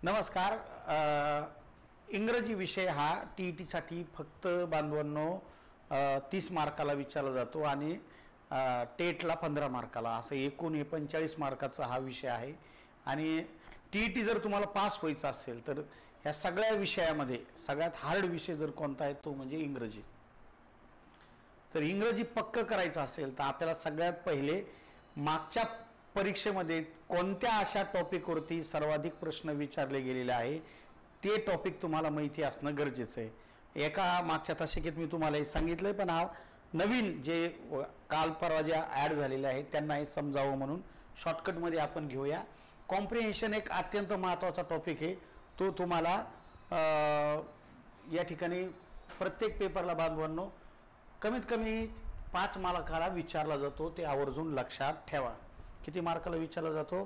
नमस्कार. इंग्रजी विषय हा टी-ईटीसाठी फक्त बांधवांनो 30 मार्काला विचारला जातो आणि टेटला 15 मार्काला, असं एकूण 45 मार्काचा हा विषय आहे. आणि टी-ईटी जर तुम्हाला पास व्हायचं असेल तर ह्या सगळ्या विषयामध्ये सगळ्यात हार्ड विषय जर कोणता आहे तो म्हणजे इंग्रजी. तर इंग्रजी पक्क करायचं असेल तर आपल्याला सगळ्यात पहिले मागच्या परीक्षेमध्ये कोणत्या अशा टॉपिकवरती सर्वाधिक प्रश्न विचारले गेलेले आहे ते टॉपिक तुम्हाला माहिती असणं गरजेचं आहे. एका मागच्या तासिकेत मी तुम्हाला हे सांगितलंय, पण हा नवीन जे काल परवा ज्या ॲड झालेले आहेत त्यांना हे समजावं म्हणून शॉर्टकटमध्ये आपण घेऊया. कॉम्प्रिहेन्शन एक अत्यंत महत्त्वाचा टॉपिक आहे. तो तुम्हाला या ठिकाणी प्रत्येक पेपरला बांधवांनो कमीत कमी 5 मार्काला विचारला जातो. ते आवर्जून लक्षात ठेवा. किती मार्काला विचारला जातो?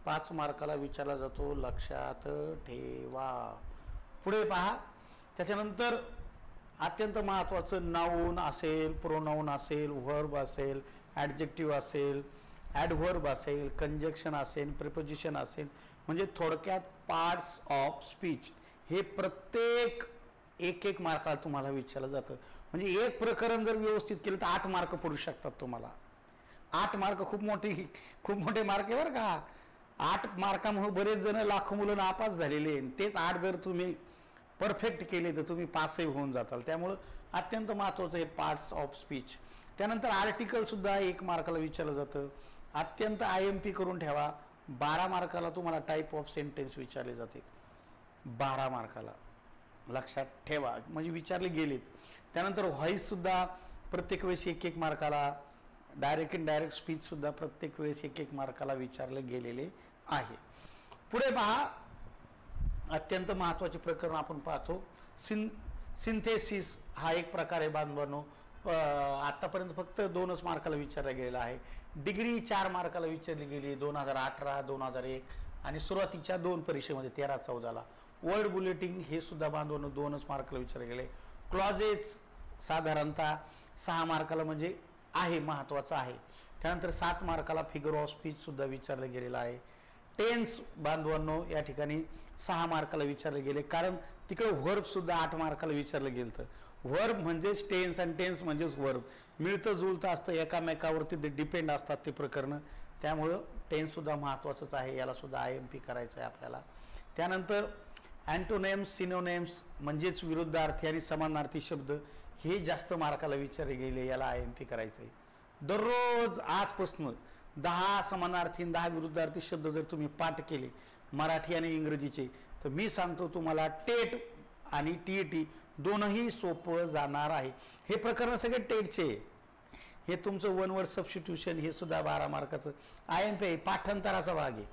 5 मार्काला विचारला जातो, लक्षात ठेवा. पुढे पहा. त्याच्यानंतर अत्यंत महत्त्वाचं नाऊन असेल, प्रोनाऊन असेल, व्हर्ब असेल, ॲडजेक्टिव्ह असेल, ॲडव्हर्ब असेल, कंजक्शन असेल, प्रिपोजिशन असेल, म्हणजे थोडक्यात पार्ट्स ऑफ स्पीच हे प्रत्येक एक मार्काला तुम्हाला विचारलं जातं. म्हणजे एक प्रकरण जर व्यवस्थित केलं तर 8 मार्क पडू शकतात तुम्हाला. 8 मार्क खूप मोठे मार्क आहे बरं का. 8 मार्कामुळे बरेच जण लाखो मुलं नापास झालेले, तेच 8 जर तुम्ही परफेक्ट केले तर तुम्ही पासही होऊन जाताल. त्यामुळं अत्यंत महत्त्वाचं हे पार्ट्स ऑफ स्पीच. त्यानंतर आर्टिकल सुद्धा 1 मार्काला विचारलं जातं. अत्यंत IMP करून ठेवा. 12 मार्काला तुम्हाला टाईप ऑफ सेंटेन्स विचारले जाते. 12 मार्काला लक्षात ठेवा, म्हणजे विचारले गेलेत. त्यानंतर व्हॉइस सुद्धा प्रत्येक वेळेस 1 मार्काला, डायरेक्ट इनडायरेक्ट स्पीच सुद्धा प्रत्येक वेळेस 1 मार्काला विचारले गेलेले आहे. पुढे पहा. अत्यंत महत्त्वाचे प्रकरण आपण पाहतो. सिंथेसिस हा एक प्रकार आहे बांधवांनो. आतापर्यंत फक्त 2च मार्काला विचारला गेलेला आहे. डिग्री 4 मार्काला विचारली गेली 2018, 2001 आणि सुरुवातीच्या 2 परीक्षेमध्ये 13-14ला. वर्ड बुलेटिन हे सुद्धा बांधवांनो 2च मार्काला विचारले गेले. क्लॉजेस साधारणतः 6 मार्काला म्हणजे आहे, महत्त्वाचं आहे. त्यानंतर 7 मार्काला फिगर ऑफ स्पीच सुद्धा विचारलं गेलेलं आहे. टेन्स बांधवांनो या ठिकाणी 6 मार्काला विचारले गेले, कारण तिकडे व्हर्ब सुद्धा 8 मार्काला विचारलं गेलं. तर व्हर्ब म्हणजेच टेन्स आणि टेन्स म्हणजेच व्हर्ब मिळतं जुळतं असतं, एकामेकावरती ते डिपेंड असतात ते प्रकरणं. त्यामुळं टेन्स सुद्धा महत्त्वाचंच आहे, याला सुद्धा IMP करायचं आहे आपल्याला. त्यानंतर अँटोनेम्स, सिनोनेम्स म्हणजेच विरुद्धार्थी आणि समानार्थी शब्द हे जास्त मार्काला विचारले गेले, याला IMP करायचं आहे. दररोज आजपासून 10 समानार्थी 10 विरुद्धार्थी शब्द जर तुम्ही पाठ केले मराठी आणि इंग्रजीचे तर मी सांगतो तुम्हाला टेट आणि टी-ईटी दोनही सोपं जाणार आहे. हे प्रकरण सगळे टेटचे. हे तुमचं 1 वर्ड सबस्टिट्यूशन हे सुद्धा 12 मार्काचं IMP आहे. पाठांतराचा भाग आहे.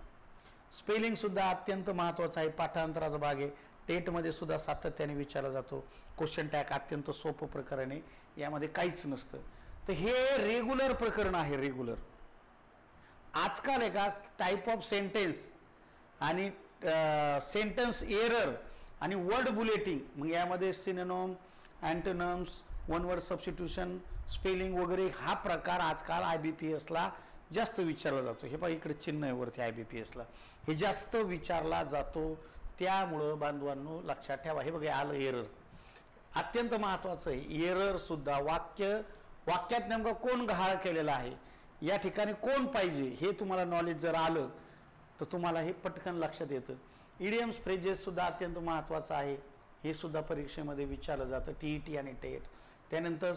स्पेलिंग सुद्धा अत्यंत महत्त्वाचा आहे, पाठांतराचा भाग आहे. टेटमध्ये सुद्धा सातत्याने विचारला जातो. क्वेश्चन टॅग अत्यंत सोपं प्रकरण आहे, यामध्ये काहीच नसतं. तर हे रेग्युलर प्रकरण आहे. रेग्युलर आजकाल एका टाईप ऑफ सेंटेन्स आणि सेंटेन्स एरर आणि वर्ड बुलेटिंग, मग यामध्ये synonym, antonyms, 1 word substitution, spelling वगैरे हा प्रकार आजकाल IBPSला जास्त विचारला जातो. हे पहा इकडे चिन्ह आहे वरती IBPSला, हे जास्त विचारला जातो. त्यामुळं बांधवांनो लक्षात ठेवा. हे बघा आलं एरर, अत्यंत महत्त्वाचं आहे. एरर सुद्धा वाक्यात नेमका कोण गहाळ केलेला आहे, या ठिकाणी कोण पाहिजे हे तुम्हाला नॉलेज जर आलं तर तुम्हाला हे पटकन लक्षात येतं. इडियम्स, फ्रेजेस सुद्धा अत्यंत महत्त्वाचं आहे. हे सुद्धा परीक्षेमध्ये विचारलं जातं, टी-ईटी आणि टेट. त्यानंतर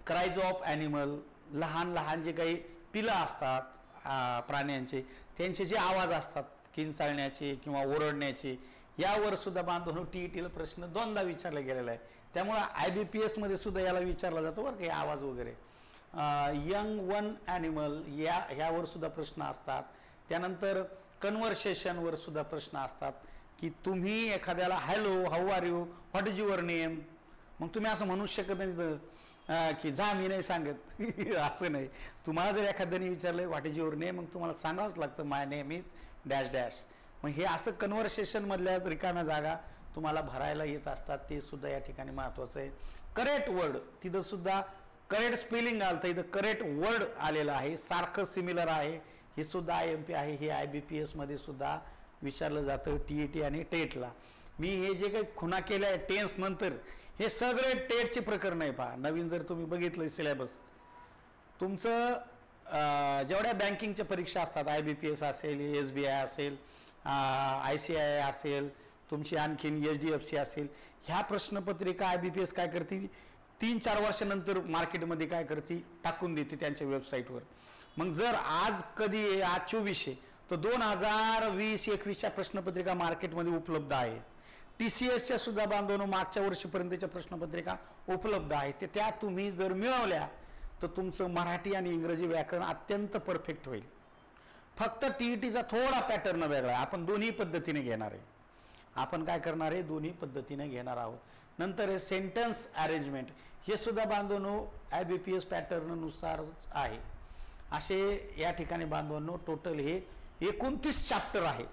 क्राईज ऑफ ॲनिमल, लहान जे काही पिलं असतात प्राण्यांचे, त्यांचे जे आवाज असतात किंचाळण्याचे किंवा ओरडण्याचे, यावर सुद्धा बांधून टी-ईटीला प्रश्न 2दा विचारला गेलेला आहे. त्यामुळं IBPSमध्ये सुद्धा याला विचारला जातो बरं काही आवाज वगैरे. यंग वन ॲनिमल ह्यावर सुद्धा प्रश्न असतात. त्यानंतर कन्व्हर्सेशनवर सुद्धा प्रश्न असतात की तुम्ही एखाद्याला hello, how are you, what is your name, मग तुम्ही असं म्हणूच शकत नाही की जा मी नाही सांगत असं नाही. तुम्हाला जर एखाद्याने विचारलं व्हॉट इज युअर नेम, मग तुम्हाला सांगावंच लागतं माय नेम इज डॅश डॅश. मग हे असं कन्व्हर्सेशनमधल्या रिकाम्या जागा तुम्हाला भरायला येत असतात, ते सुद्धा या ठिकाणी महत्त्वाचं आहे. करेक्ट वर्ड, तिथं सुद्धा करेक्ट स्पेलिंग आलं तर इथं करेक्ट वर्ड आलेलं आहे, सारखं सिमिलर आहे, हे सुद्धा IMP आहे. हे IBPSमध्ये सुद्धा विचारलं जातं TET आणि टेटला. मी हे जे काही खुणा केल्या आहे टेन्स नंतर हे सगळे टेटचे प्रकरण आहे. पहा नवीन जर तुम्ही बघितलं सिलेबस तुमचं जेवढ्या बँकिंगच्या परीक्षा असतात IBPS असेल, SBI असेल, ICII असेल, तुमची आणखीन HDFC असेल, ह्या प्रश्नपत्रिका IBPS काय करते 3-4 वर्षानंतर मार्केटमध्ये काय करते टाकून देते त्यांच्या वेबसाईटवर. मग जर आज कधी आज 24 तर 2020-21च्या प्रश्नपत्रिका मार्केटमध्ये उपलब्ध आहे. TCSच्या सुद्धा बांधवनो मागच्या वर्षीपर्यंतच्या प्रश्नपत्रिका उपलब्ध आहेत. ते त्या तुम्ही जर मिळवल्या तर तुमचं मराठी आणि इंग्रजी व्याकरण अत्यंत परफेक्ट होईल. फक्त TETचा थोडा पॅटर्न वेगळा आहे. आपण दोन्ही पद्धतीने घेणार आहे. आपण काय करणार आहे दोन्ही पद्धतीने घेणार आहोत. नंतर हे सेंटेन्स अरेंजमेंट हे सुद्धा बांधवनो IBPS पॅटर्ननुसारच आहे. असे या ठिकाणी बांधवांनो टोटल हे 29 चॅप्टर आहे.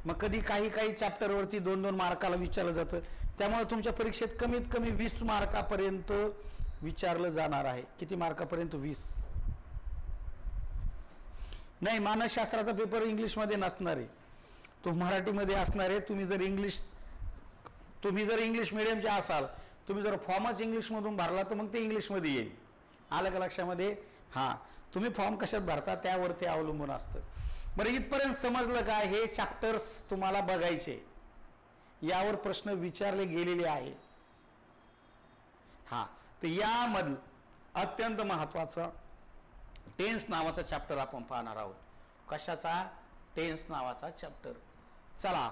मग कधी काही चॅप्टरवरती 2-2 मार्काला विचारलं जातं. त्यामुळे तुमच्या परीक्षेत कमीत कमी 20 मार्कापर्यंत विचारलं जाणार आहे. किती मार्कापर्यंत 20 नाही. मानसशास्त्राचा पेपर इंग्लिशमध्ये नसणार आहे, तो मराठीमध्ये असणार आहे. तुम्ही जर इंग्लिश मिडियमचे असाल, तुम्ही जर फॉर्मच इंग्लिशमधून भरला तर मग ते इंग्लिशमध्ये येईल. आलं का लक्षामध्ये? हां, तुम्ही फॉर्म कशात भरता त्यावरती अवलंबून असतं. बरं इथपर्यंत समजलं का? हे चॅप्टर्स तुम्हाला बघायचे, यावर प्रश्न विचारले गेलेले आहे. हां, तर यामधील अत्यंत महत्त्वाचा टेन्स नावाचा चॅप्टर आपण पाहणार आहोत. कशाचा? टेन्स नावाचा चॅप्टर. चला,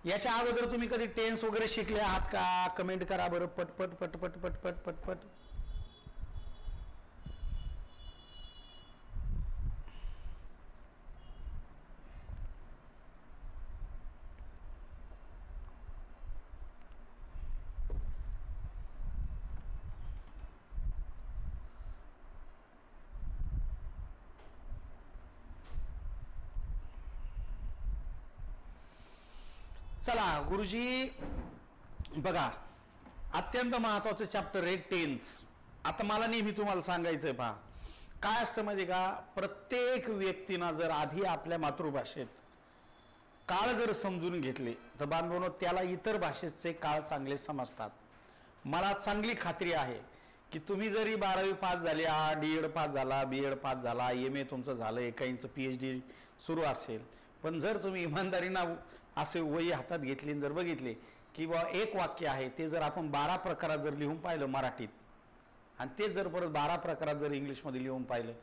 याच्या अगोदर तुम्ही कधी टेन्स वगैरे शिकले आहात का? कमेंट करा बरं पटपट पटपट पटपट पटपट. चला गुरुजी बघा, अत्यंत महत्वाचं चॅप्टर आहे टेन्स. आता मला नेहमी तुम्हाला सांगायचंय, पहा काय असतं माहिती का, प्रत्येक व्यक्तीनं जर आधी आपल्या मातृभाषेत काळ जर समजून घेतले तर बांधवांनो त्याला इतर भाषेचे काळ चांगले समजतात. मला चांगली खात्री आहे की तुम्ही जरी 12वी पास झाले, D.Ed पास झाला, B.Ed पास झाला, MA तुमचं झालं, काहींचं PhD सुरू असेल, पण जर तुम्ही इमानदारीनं असे वही हातात घेतली जर बघितले की बा एक वाक्य आहे ते जर आपण 12 प्रकारात जर लिहून पाहिलं मराठीत आणि ते जर परत 12 प्रकारात जर इंग्लिशमध्ये लिहून पाहिलं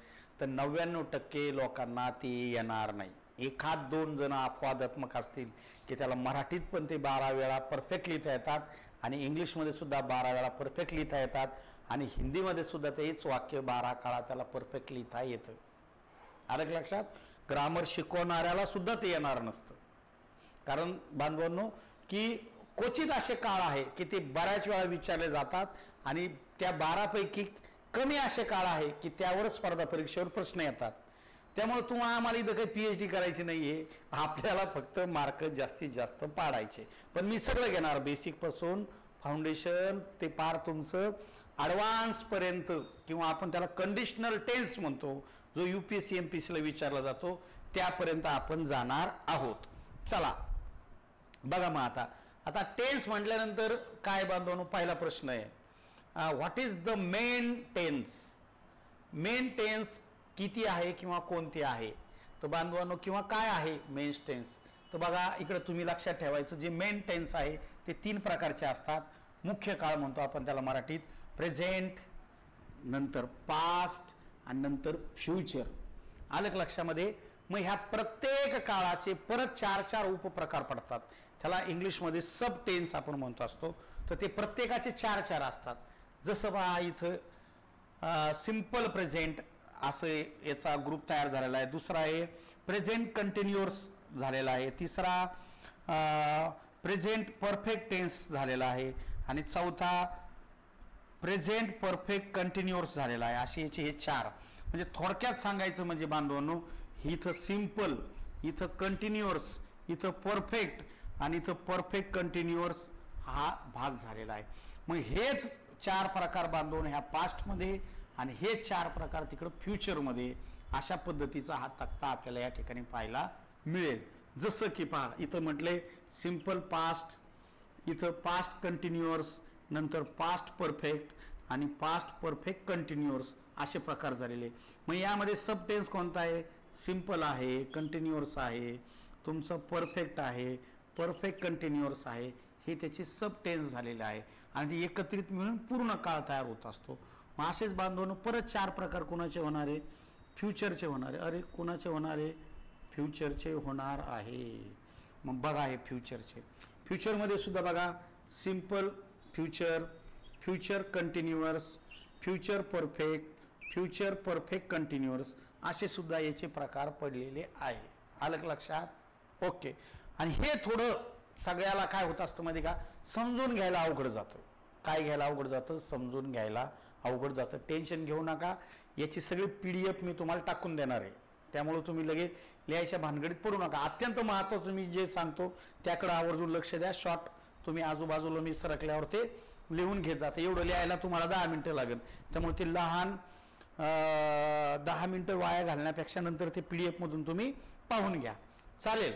तर 99% लोकांना ते येणार नाही. 1-2 जण अपवादात्मक असतील की त्याला मराठीत पण ते 12 वेळा परफेक्ट लिहिता येतात आणि इंग्लिशमध्ये सुद्धा 12 वेळा परफेक्ट लिहिता येतात आणि हिंदीमध्ये सुद्धा तेच वाक्य 12 काळा त्याला परफेक्ट लिहिता येतं. आलं लक्षात? ग्रामर शिकवणाऱ्याला सुद्धा ते येणार नसतं. कारण बांधवांनो की क्वचित असे काळ आहे की ते बऱ्याच वेळा विचारले जातात आणि त्या 12 पैकी कमी असे काळ आहे की त्यावर स्पर्धा परीक्षेवर प्रश्न येतात. त्यामुळे तुम्हाला आम्हाला इथं काही PhD करायची नाहीये, आपल्याला फक्त मार्क जास्तीत जास्त पाडायचे. पण मी सगळं घेणार, बेसिक पासून फाउंडेशन ते पार तुमचं ॲडव्हान्स पर्यंत, किंवा आपण त्याला कंडिशनल टेन्स म्हणतो, जो UPSC MPSC ला विचारला जातो त्यापर्यंत आपण जाणार आहोत. चला बघा, मग आता टेन्स म्हटल्यानंतर काय बांधवांनो, पहिला प्रश्न आहे what is the main tense. Main tense किती आहे किंवा कोणते आहे तर बांधवांनो, किंवा काय आहे मेन टेन्स. तर बघा इकडे तुम्ही लक्षात ठेवायचं, जे मेन टेन्स आहे ते 3 प्रकारचे असतात. मुख्य काळ म्हणतो आपण त्याला मराठीत, प्रेझेंट, नंतर पास्ट आणि नंतर फ्युचर. आलं लक्षामध्ये? मग ह्या प्रत्येक काळाचे परत 4-4 उपप्रकार पडतात. त्याला इंग्लिशमध्ये सब टेन्स आपण म्हणतो असतो. तर ते प्रत्येकाचे 4-4 असतात. जसं बघा इथं सिंपल प्रेझेंट असं याचा ग्रुप तयार झालेला आहे. दुसरा आहे प्रेझेंट कंटिन्युअस झालेला आहे. तिसरा प्रेझेंट परफेक्ट टेन्स झालेला आहे आणि चौथा प्रेझेंट परफेक्ट कंटिन्युअस झालेला आहे. असे याचे हे 4. म्हणजे थोडक्यात सांगायचं म्हणजे बांधवांनो, इथं सिंपल, इथं कंटिन्युअस, इथं परफेक्ट आणि इथं परफेक्ट कंटिन्युअस हा भाग झालेला आहे. मग हेच 4 प्रकार बांधून ह्या पास्टमध्ये आणि हे 4 प्रकार तिकडं फ्युचरमध्ये, अशा पद्धतीचा हा तक्ता आपल्याला या ठिकाणी पाहायला मिळेल. जसं की पहा इथं म्हटले सिंपल पास्ट, इथं पास्ट कंटिन्युअस, नंतर पास्ट परफेक्ट आणि पास्ट परफेक्ट कंटिन्युअस असे प्रकार झालेले. मग यामध्ये सब टेन्स कोणता आहे? सिंपल आहे, कंटिन्युअस आहे, तुमचं परफेक्ट आहे, परफेक्ट कंटिन्युअस आहे, हे त्याचे सब टेन्स झालेले आहे आणि ते एकत्रित मिळून पूर्ण काळ तयार होत असतो. मग असेच बांधवांनो परत 4 प्रकार कोणाचे होणार आहे? फ्युचरचे होणार आहे. अरे कोणाचे होणार आहे? फ्युचरचे होणार आहे. मग बघा हे फ्युचरचे, फ्युचरमध्ये सुद्धा बघा simple future, future continuous, future perfect, future perfect continuous असे सुद्धा याचे प्रकार पडलेले आहे. आलं का लक्षात? ओके. आणि हे थोडं सगळ्याला काय होत असतं माहिती का, समजून घ्यायला अवघड जातं. काय घ्यायला अवघड जातं? समजून घ्यायला अवघड जातं. टेन्शन घेऊ नका, याची सगळी PDF मी तुम्हाला टाकून देणार आहे, त्यामुळे तुम्ही लगेच लिहायच्या भानगडीत पडू नका. अत्यंत महत्त्वाचं मी जे सांगतो त्याकडे आवर्जून लक्ष द्या. शॉर्ट तुम्ही आजूबाजूला मी सरकल्यावर ते लिहून घेत जातं. एवढं लिहायला तुम्हाला 10 मिनटं लागेल, त्यामुळे ते लहान 10 मिनटं वाया घालण्यापेक्षा नंतर ते PDF मधून तुम्ही पाहून घ्या. चालेल,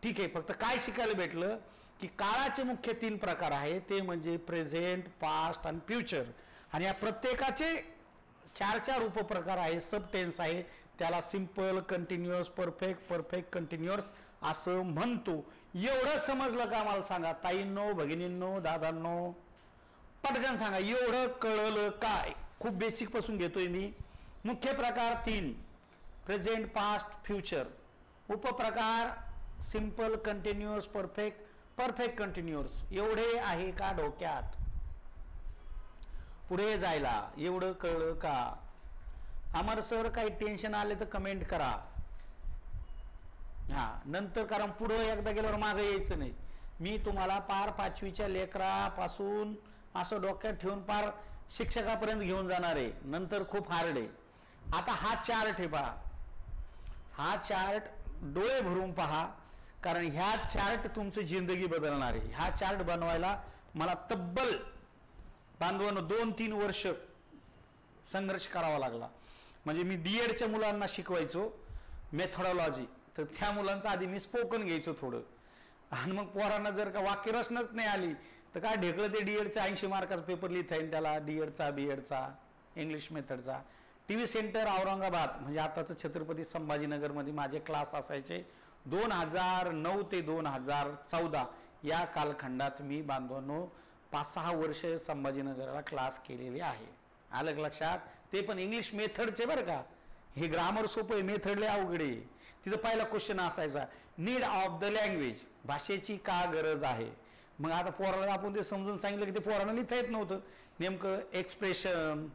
ठीक आहे. फक्त काय शिकायला भेटलं की काळाचे मुख्य 3 प्रकार आहेत, ते म्हणजे प्रेझेंट, पास्ट आणि फ्युचर. आणि या प्रत्येकाचे 4 उपप्रकार आहे, सब टेन्स आहे. त्याला simple, continuous, perfect, perfect continuous असं म्हणतो. एवढं समजलं का मला सांगा ताईंनो, भगिनींनो, दादांनो? पटकन सांगा, एवढं कळलं काय? खूप बेसिक पासून घेतोय मी. मुख्य प्रकार 3, प्रेझेंट, पास्ट, फ्युचर. उपप्रकार simple, continuous, perfect, perfect continuous. एवढे आहे का डोक्यात? पुढे जायला एवढं कळलं का? अमर सर काही टेन्शन आले तर कमेंट करा. हा नंतर, कारण पुढे एकदा गेल्यावर मागे यायचं नाही. मी तुम्हाला पार 5वीच्या लेकरापासून असं डोक्यात ठेवून पार शिक्षकापर्यंत घेऊन जाणार आहे. नंतर खूप हार्ड आहे. आता हा चार्ट आहे पहा, हा चार्ट डोळे भरून पहा, कारण ह्या चार्ट तुमची जिंदगी बदलणार आहे. हा चार्ट बनवायला मला तब्बल बांधवांनो 2-3 वर्ष संघर्ष करावा लागला. म्हणजे मी DEDच्या मुलांना शिकवायचो मेथोडॉलॉजी, तर त्या मुलांचा आधी मी स्पोकन घ्यायचो थोडं, आणि मग पोरांना जर का वाक्यरचनाच नाही आली तर काय ढेकळं ते DEDचा 80 मार्काचा पेपर लिहिता येईल त्याला, DEDचा, BEDचा, इंग्लिश मेथडचा. TV सेंटर औरंगाबाद म्हणजे आताचं छत्रपती संभाजीनगरमध्ये माझे क्लास असायचे. 2009 ते 2014 या कालखंडात मी बांधवांनो 5-6 वर्ष संभाजीनगरला क्लास केलेले आहे. आलं लक्षात? ते पण इंग्लिश मेथडचे बरं का. हे ग्रामर सोपं आहे, मेथड लय अवघड आहे. तिथं पहिला क्वेश्चन असायचा, नीड ऑफ द लँग्वेज, भाषेची का गरज आहे. मग आता पोराला आपण ते समजून सांगितलं की ते पोरांना लिहिता येत नव्हतं. नेमकं एक्सप्रेशन,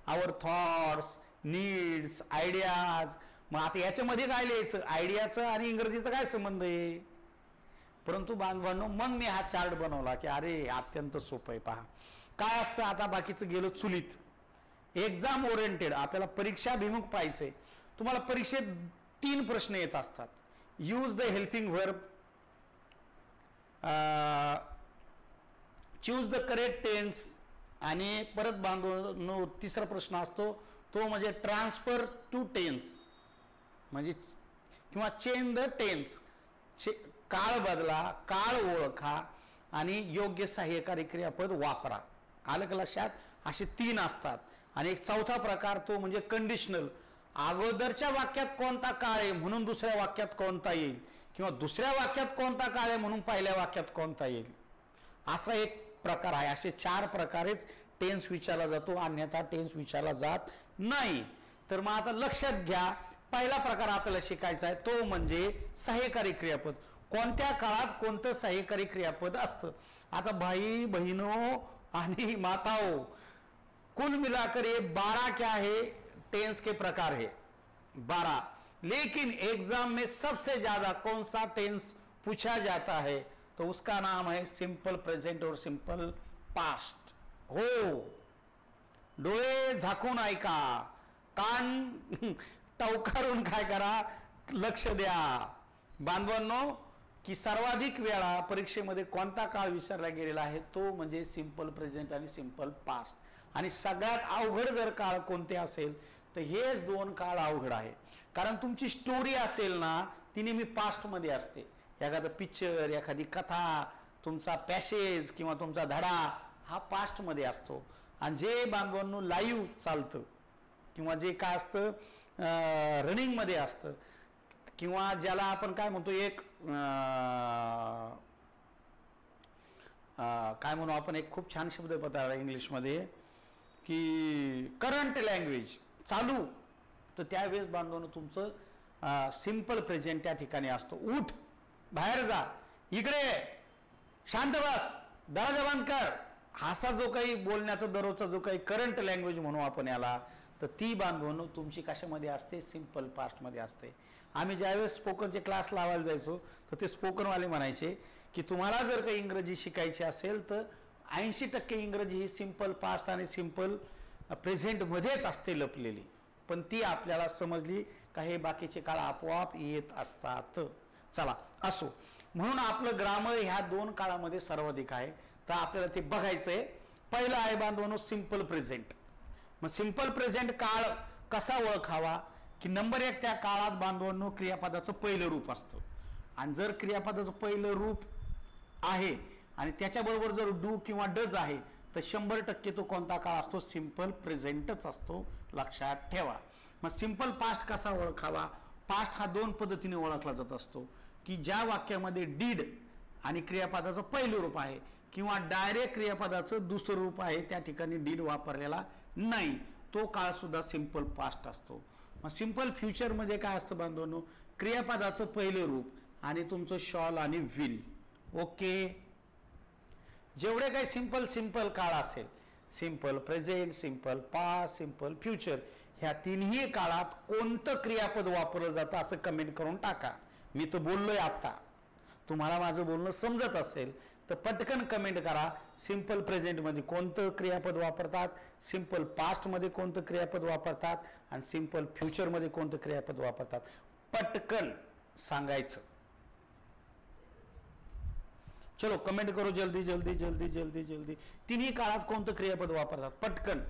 आवर थॉट्स, नीड्स, आयडियाज. मग आता याच्यामध्ये काय लिहायचं? आयडियाचं आणि इंग्रजीचं काय संबंध आहे? परंतु बांधवांनो मग मी हा चार्ट बनवला की अरे अत्यंत सोपं आहे. पहा काय असतं. आता बाकीचं गेलं चुलीत. एक्झाम ओरिएंटेड, आपल्याला परीक्षाभिमुख पाहिजे. तुम्हाला परीक्षेत 3 प्रश्न येत असतात. Use the helping verb, choose the correct tense, आणि परत बांधवांनो 3रा प्रश्न असतो तो म्हणजे ट्रान्सफर टू टेन्स, म्हणजे किंवा चेंज द टेन्स. काळ बदला, काळ ओळखा आणि योग्य सहाय्यकारी क्रियापद वापरा. आलं का लक्षात? असे 3 असतात. आणि एक 4था प्रकार तो म्हणजे कंडिशनल. अगोदरच्या वाक्यात कोणता काळ आहे म्हणून दुसऱ्या वाक्यात कोणता येईल, किंवा दुसऱ्या वाक्यात कोणता काळ आहे म्हणून पहिल्या वाक्यात कोणता येईल, असा एक प्रकार आहे. असे 4 प्रकारेच टेन्स विचारला जातो, अन्यथा टेन्स विचारला जात नाही. तर मग आता लक्षात घ्या, पहिला प्रकार आपल्याला शिकायचा आहे तो म्हणजे सहाय्यकारी क्रियापद. कोणत्या काळात कोणतं सहाय्यकारी क्रियापद असतं. आता भाई बहिनो आणि माताओं, कुल मिलाकर ये 12 क्या है टेंस के प्रकार है, 12. लेकिन एग्जाम में सबसे ज्यादा कौन सा टेंस पूछा जाता है तो उसका नाम है सिंपल प्रेजेंट और सिंपल पास्ट. हो, डोळे झाकून ऐका, कान टवकारून काय करा, लक्ष द्या बांधवांनो, की सर्वाधिक वेळा परीक्षेमध्ये कोणता काळ विचारला गेलेला आहे तो म्हणजे सिंपल प्रेझेंट आणि सिंपल पास्ट. आणि सगळ्यात अवघड जर काळ कोणते असेल तर हेच 2 काळ अवघड आहे. कारण तुमची स्टोरी असेल ना ती नेहमी पास्ट मध्ये असते. एखादं पिक्चर, एखादी कथा, तुमचा पॅसेज किंवा तुमचा धडा हा पास्टमध्ये असतो. आणि जे बांधवांनो लाईव्ह चालतं किंवा जे काय असतं रनिंगमध्ये असतं किंवा ज्याला आपण काय म्हणतो एक काय म्हणू आपण, एक खूप छान शब्द पता इंग्लिशमध्ये की करंट लँग्वेज चालू, तर त्यावेळेस बांधवांनो तुमचं सिंपल प्रेझेंट त्या ठिकाणी असतो. उठ, बाहेर जा, इकडे, शांत बस, दरवाजा बंद कर, असा जो काही बोलण्याचा दररोजचा जो काही करंट लँग्वेज म्हणू आपण याला, तर ती बांधवांनो तुमची कशामध्ये असते, सिंपल पास्टमध्ये असते. आम्ही ज्यावेळेस स्पोकनचे क्लास लावायला जायचो तर ते स्पोकनवाले म्हणायचे की तुम्हाला जर काही इंग्रजी शिकायची असेल तर 80% इंग्रजी ही सिंपल पास्ट आणि सिंपल प्रेझेंटमध्येच असते लपलेली, पण ती आपल्याला समजली का हे बाकीचे काळ आपोआप येत असतात. चला असो, म्हणून आपलं ग्रामर ह्या 2 काळामध्ये सर्वाधिक आहे, तर आपल्याला ते बघायचंय. पहिलं आहे बांधवांनो सिंपल प्रेझेंट. मग सिंपल प्रेझेंट काळ कसा ओळखावा की नंबर 1 त्या काळात बांधवांनो क्रियापदाचं पहिलं रूप असतं, आणि जर क्रियापदाचं पहिलं रूप आहे आणि त्याच्याबरोबर जर डू किंवा डज आहे तर 100% तो कोणता काळ असतो, सिंपल प्रेझेंटच असतो, लक्षात ठेवा. मग सिंपल पास्ट कसा ओळखावा, पास्ट हा 2 पद्धतीने ओळखला जात असतो की ज्या वाक्यामध्ये डीड आणि क्रियापदाचं पहिलं रूप आहे किंवा डायरेक्ट क्रियापदाचं दुसरं रूप आहे, त्या ठिकाणी डीड वापरलेला नाही, तो काळ सुद्धा सिंपल पास्ट असतो. मग सिंपल फ्युचर म्हणजे काय असतं बांधवांनो, क्रियापदाचं पहिलं रूप आणि तुमचं शॉल आणि विल. ओके, जेवढे काही सिंपल काळ असेल, simple present, simple past, simple future, ह्या तिन्ही काळात कोणतं क्रियापद वापरलं जातं असं कमेंट करून टाका. मी तर बोललोय आता, तुम्हाला माझं बोलणं समजत असेल तर पटकन कमेंट करा. सिंपल प्रेझेंटमध्ये कोणतं क्रियापद वापरतात, सिंपल पास्टमध्ये कोणतं क्रियापद वापरतात आणि सिंपल फ्युचरमध्ये कोणतं क्रियापद वापरतात, पटकन सांगायचं. चलो कमेंट करो जल्दी जल्दी जल्दी जल्दी जल्दी. तिन्ही काळात कोणतं क्रियापद वापरतात, पटकन.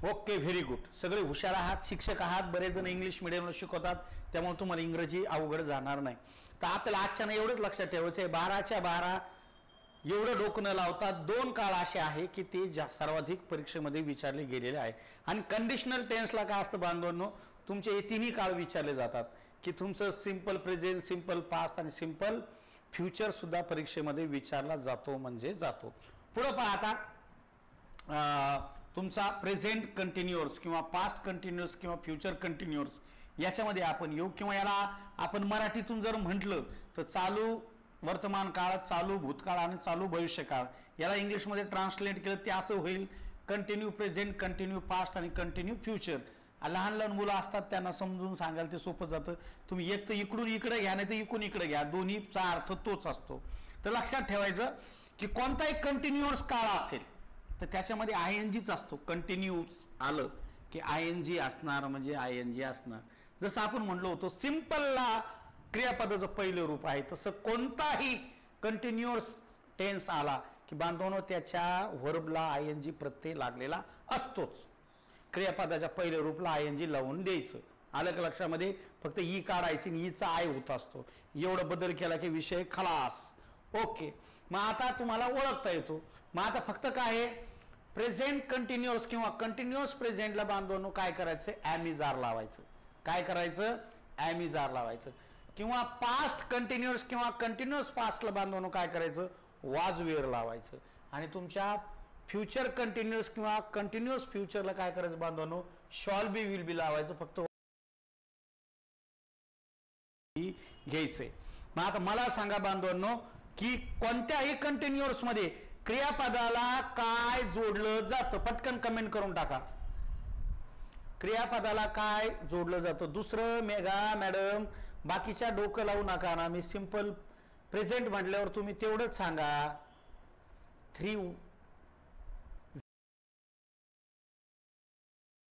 Okay, very good. सगळे हुशार आहात, शिक्षक आहात, बरेच जण इंग्लिश मिडियमला शिकवतात, त्यामुळे तुम्हाला इंग्रजी अवघड जाणार नाही. तर आपल्याला आजच्या एवढंच लक्षात ठेवायचं आहे, 12च्या 12 एवढं डोकं न लावतात. 2 काळ असे आहे की ते सर्वाधिक परीक्षेमध्ये विचारले गेलेले आहे. आणि कंडिशनल टेन्सला काय असतं बांधवांनो, तुमचे हे तिन्ही काळ विचारले जातात की तुमचं सिंपल प्रेझेंट, सिंपल पास्ट आणि सिंपल फ्युचर सुद्धा परीक्षेमध्ये विचारला जातो म्हणजे जातो. पुढे पहा आता, तुमचा प्रेझेंट कंटिन्युअस किंवा पास्ट कंटिन्युअस किंवा फ्युचर कंटिन्युअस याच्यामध्ये आपण येऊ, किंवा याला आपण मराठीतून जर म्हटलं तर चालू वर्तमान काळ, चालू भूतकाळ आणि चालू भविष्यकाळ, याला इंग्लिशमध्ये ट्रान्सलेट केलं ते असं होईल कंटिन्यू प्रेझेंट, कंटिन्यू पास्ट आणि कंटिन्यू फ्युचर. लहान लहान मुलं असतात त्यांना समजून सांगायला ते सोपं जातं. तुम्ही एक तर इकडून इकडे घ्या नाही तर इकडून इकडे घ्या, दोन्हीचा अर्थ तोच असतो. तर लक्षात ठेवायचं की कोणताही कंटिन्युअस काळ असेल तर त्याच्यामध्ये INGच असतो. कंटिन्यूस आलं की ING असणार म्हणजे ING असणार. जसं आपण म्हणलो होतो सिंपलला क्रियापदाचं पहिलं रूप आहे, तसं कोणताही कंटिन्युअस टेन्स आला की बांधवांनो त्याच्या व्हर्बला ING प्रत्यय लागलेला असतोच. क्रियापदाच्या पहिल्या रूपला ING लावून द्यायचं. आलं का लक्षामध्ये, फक्त ई काढायची आणि ईचा आय होत असतो. एवढं बदल केला की विषय खलास. ओके, मग आता तुम्हाला ओळखता येतो. मग आता फक्त काय आहे, प्रेझेंट कंटिन्युअस किंवा कंटिन्युअस प्रेझेंटला बांधवांनो काय करायचं, ॲमिजार लावायचं. काय करायचं, ॲमिजार लावायचं. किंवा पास्ट कंटिन्युअस किंवा कंटिन्युअस पास्टला बांधवांनो काय करायचं, वाज वेअर लावायचं. आणि तुमच्या फ्युचर कंटिन्युअस किंवा कंटिन्युअस फ्युचरला काय करायचं बांधवांनो, शॉल बी विल बी लावायचं, फक्त घ्यायचंय. मग आता मला सांगा बांधवांनो की कोणत्याही कंटिन्युअस मध्ये क्रियापदाला काय जोडलं जातं, पटकन कमेंट करून टाका. क्रियापदाला काय जोडलं जातं. दुसरं मेघा मॅडम बाकीच्या डोकं लावू नका ना, मी सिंपल प्रेझेंट म्हटल्यावर तुम्ही तेवढंच सांगा. 3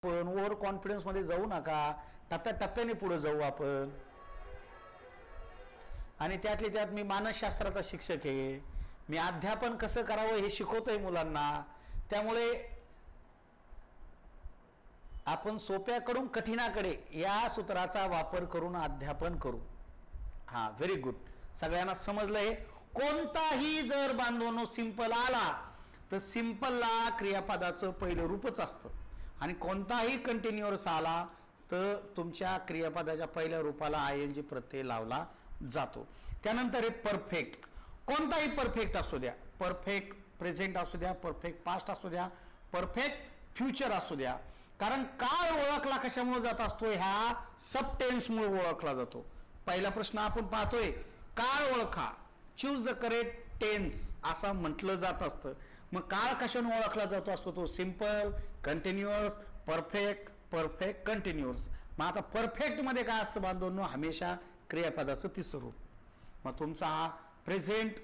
पण ओव्हर कॉन्फिडन्स मध्ये जाऊ नका, टप्प्याटप्प्याने पुढे जाऊ आपण. आणि त्यातल्या त्यात मी मानसशास्त्राचा शिक्षक आहे, मी अध्यापन कसं करावं हे शिकवतोय मुलांना, त्यामुळे आपण सोप्याकडून कठीणाकडे या सूत्राचा वापर करून अध्यापन करू. हा, व्हेरी गुड. सगळ्यांना समजलंय. कोणताही जर बांधवांनो सिंपल आला तर सिंपलला क्रियापदाचं पहिलं रूपच असतं, आणि कोणताही कंटिन्युअस आला तर तुमच्या क्रियापदाच्या पहिल्या रूपाला आयएनजी प्रत्यय लावला जातो. त्यानंतर हे परफेक्ट. कोणताही परफेक्ट असू द्या, परफेक्ट प्रेझेंट असू द्या, परफेक्ट पास्ट असू द्या, परफेक्ट फ्युचर असू द्या, कारण काळ ओळखला कशामुळे जात असतो, ह्या सबटेन्समुळे ओळखला जातो. पहिला प्रश्न आपण पाहतोय, काळ ओळखा, चूज द करेक्ट टेन्स असं म्हटलं जात असतं. मग काळ कशाने ओळखला जातो असतो, तो simple, continuous, perfect, perfect continuous. मग आता परफेक्ट मध्ये काय असतं बांधवांनो, हमेशा क्रियापदाचं तिसरं रूप. मग तुमचा हा प्रेझेंट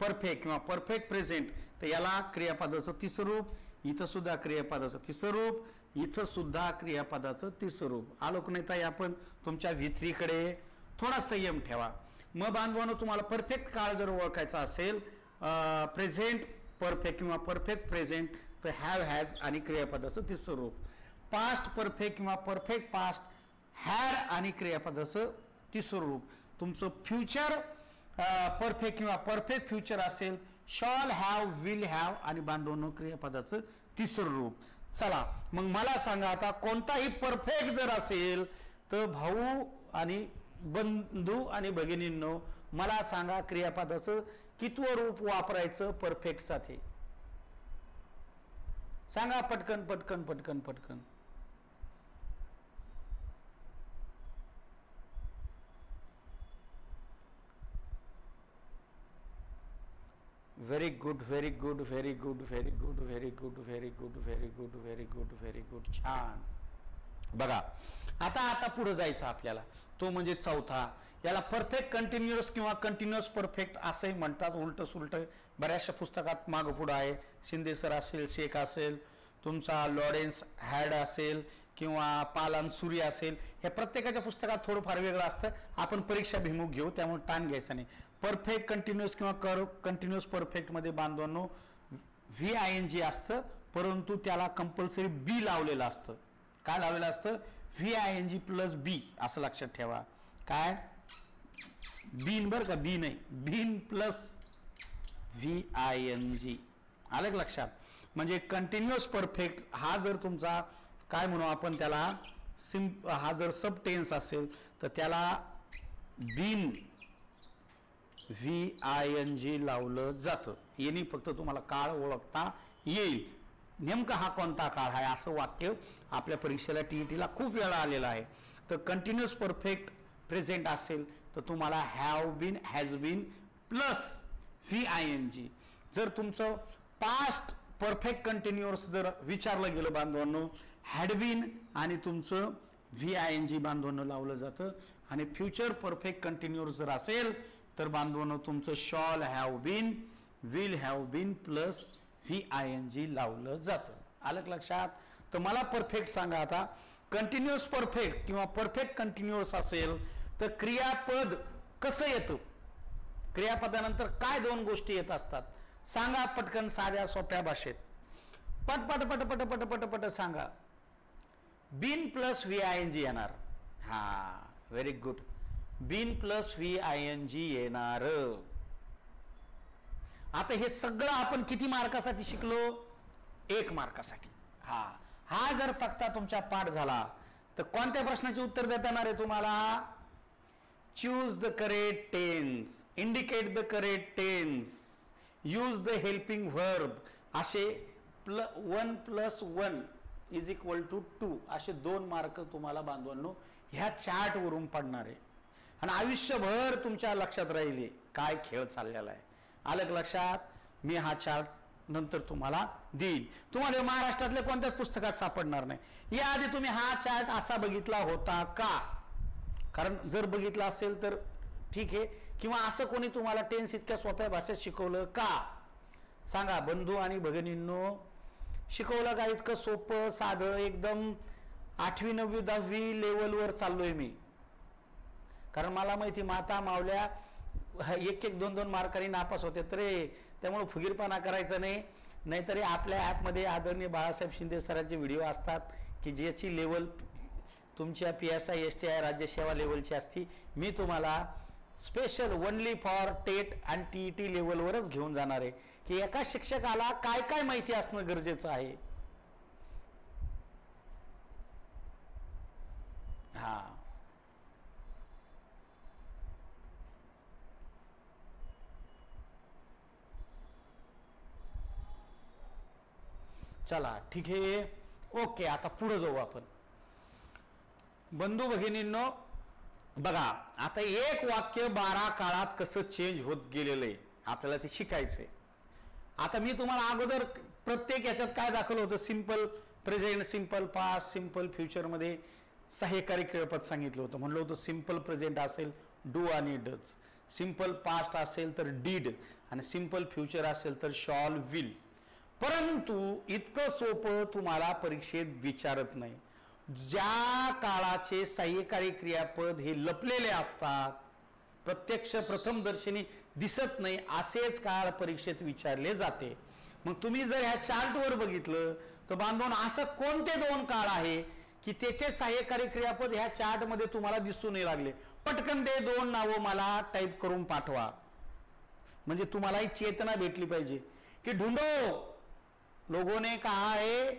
परफेक्ट किंवा परफेक्ट प्रेझेंट, तर याला क्रियापदाचं तिसरं रूप, इथं सुद्धा क्रियापदाचं तिसरं रूप, इथं सुद्धा क्रियापदाचं तिसरं रूप. आलो की नाही ताई, आपण तुमच्या V3कडे थोडा संयम ठेवा. मग बांधवांनो तुम्हाला परफेक्ट काळ जर ओळखायचा असेल, प्रेझेंट परफेक्ट किंवा परफेक्ट प्रेझेंट, तर हॅव हॅज आणि क्रियापदाचं तिसरं रूप. पास्ट परफेक्ट किंवा परफेक्ट पास्ट, हॅड आणि क्रियापदाचं तिसरं रूप. तुमचं फ्युचर परफेक्ट किंवा परफेक्ट फ्युचर असेल, शॉल हॅव, विल हॅव आणि बांधवांनो क्रियापदाचं तिसरं रूप. चला मग मला सांगा आता, कोणताही परफेक्ट जर असेल तर भाऊ आणि बंधू आणि भगिनींनो, मला सांगा क्रियापदाचं कितवं रूप वापरायचं परफेक्ट साठी? सांगा पटकन पटकन पटकन पटकन. Very good, very good, very good, very good, very good, very good, very good, very good, very good. छान. बघा आता पुढे जायचं आपल्याला, तो म्हणजे चौथा. याला परफेक्ट कंटिन्युअस किंवा कंटिन्युअस परफेक्ट असंही म्हणतात. उलट सुलट बऱ्याचशा पुस्तकात मागं पुढं आहे. शिंदे सर असेल, शेख असेल, तुमचा लॉरेन्स हॅड असेल किंवा पालानसुरी असेल, हे प्रत्येकाच्या पुस्तकात थोडंफार वेगळं असतं. आपण परीक्षा भिमुख घेऊ, त्यामुळे ताण घ्यायचा नाही. परफेक्ट कंटिन्युअस किंवा कंटिन्युअस परफेक्ट मध्ये बांधवांनो VING असतं, परंतु त्याला कंपल्सरी बी लावलेलं असतं. काय लावलेलं असतं? VING प्लस बी, असं लक्षात ठेवा. काय बीन, बरं का, बी नाही, बीन प्लस VING. आलं का लक्षात? म्हणजे कंटिन्युअस परफेक्ट हा जर तुमचा काय म्हणू आपण त्याला, हा जर सब टेन्स असेल तर त्याला बीन VING लावलं जातं. यांनी फक्त तुम्हाला काळ ओळखता येईल. नेमका हा कोणता काळ आहे असं वाक्य आपल्या परीक्षेला TETला खूप वेळा आलेलं आहे. तर कंटिन्युअस परफेक्ट प्रेझेंट असेल तर तुम्हाला have been, has been plus VING. जर तुमचं पास्ट परफेक्ट कंटिन्युअस जर विचारलं गेलं बांधवांनो, हॅड बीन आणि तुमचं VING बांधवांनो लावलं जातं. आणि फ्युचर परफेक्ट कंटिन्युअस जर असेल तर बांधवांनो तुमचं shall have been, will have been plus VING लावलं जातं. आलं लक्षात? तर मला परफेक्ट सांगा आता, कंटिन्युअस परफेक्ट किंवा परफेक्ट कंटिन्युअस असेल तर क्रियापद कसं येतं? क्रियापदानंतर काय दोन गोष्टी येत असतात? सांगा पटकन, साध्या सोप्या भाषेत. पट पट पट पट पट पट पट सांगा. बीन प्लस VING येणार. हा, very good. Been plus VING येणार. आता हे सगळं आपण किती मार्कासाठी शिकलो? 1 मार्कासाठी. हा जर तक्ता तुमचा पाठ झाला तर कोणत्या प्रश्नाचे उत्तर देता येणार आहे तुम्हाला? Choose the correct tense, indicate the correct tense, use the helping verb, असे 1 + 1 = 2 असे 2 मार्क तुम्हाला बांधवांनो ह्या चार्ट वरून पडणार आहे. आणि आयुष्यभर तुमच्या लक्षात राहिले काय खेळ चाललेला आहे. आलं लक्षात? मी हा चार्ट नंतर तुम्हाला देईल. तुम्हाला महाराष्ट्रातल्या कोणत्याच पुस्तकात सापडणार नाही. याआधी तुम्ही हा चार्ट असा बघितला होता का? कारण जर बघितला असेल तर ठीक आहे, किंवा असं कोणी तुम्हाला टेन्स इतक्या सोप्या भाषेत शिकवलं का? सांगा बंधू आणि भगिनींनो, शिकवलं का इतकं सोपं साधं एकदम? 8वी 9वी 10वी लेवलवर चाललोय मी. कारण मला माहिती माता मावल्या एक एक दोन दोन मार्कांनी नापास होते तर त्यामुळे फुगीरपणा करायचा नाही. नाहीतरी आपल्या ॲपमध्ये आदरणीय बाळासाहेब शिंदे सरांचे व्हिडिओ असतात की ज्याची लेवल तुमच्या PSI STI राज्य सेवा लेवलची असती. मी तुम्हाला स्पेशल ओनली फॉर टेट आणि TET लेवलवरच घेऊन जाणार आहे की एका शिक्षकाला काय काय माहिती असणं गरजेचं आहे. हा चला ठीक आहे. ओके, आता पुढे जाऊ आपण. बंधू भगिनींनो बघा, आता एक वाक्य 12 काळात कसं चेंज होत गेलेलं आहे आपल्याला ते शिकायचंय. आता मी तुम्हाला अगोदर प्रत्येक याच्यात काय दाखवलं होतं, simple present, simple past, simple future मध्ये सहाय्यकारी क्रियापद सांगितलं होतं. म्हणलं होतं सिंपल प्रेझेंट असेल डू आणि डज, सिंपल पास्ट असेल तर डीड आणि सिंपल फ्युचर असेल तर शॉल विल. परंतु इतकं सोपं तुम्हाला परीक्षेत विचारत नाही. ज्या काळाचे सहाय्यकारी क्रियापद हे लपलेले असतात, प्रत्यक्ष प्रथम दर्शनी दिसत नाही, असेच काळ परीक्षेत विचारले जाते. मग तुम्ही जर ह्या चार्टवर बघितलं तर बांधून असं कोणते दोन काळ आहे की त्याचे सहाय्यकारी क्रियापद ह्या चार्टमध्ये तुम्हाला दिसू नाही लागले. पटकन ते दोन नावं मला टाईप करून पाठवा, म्हणजे तुम्हालाही चेतना भेटली पाहिजे की ढूंढो. लोगों ने कहा है,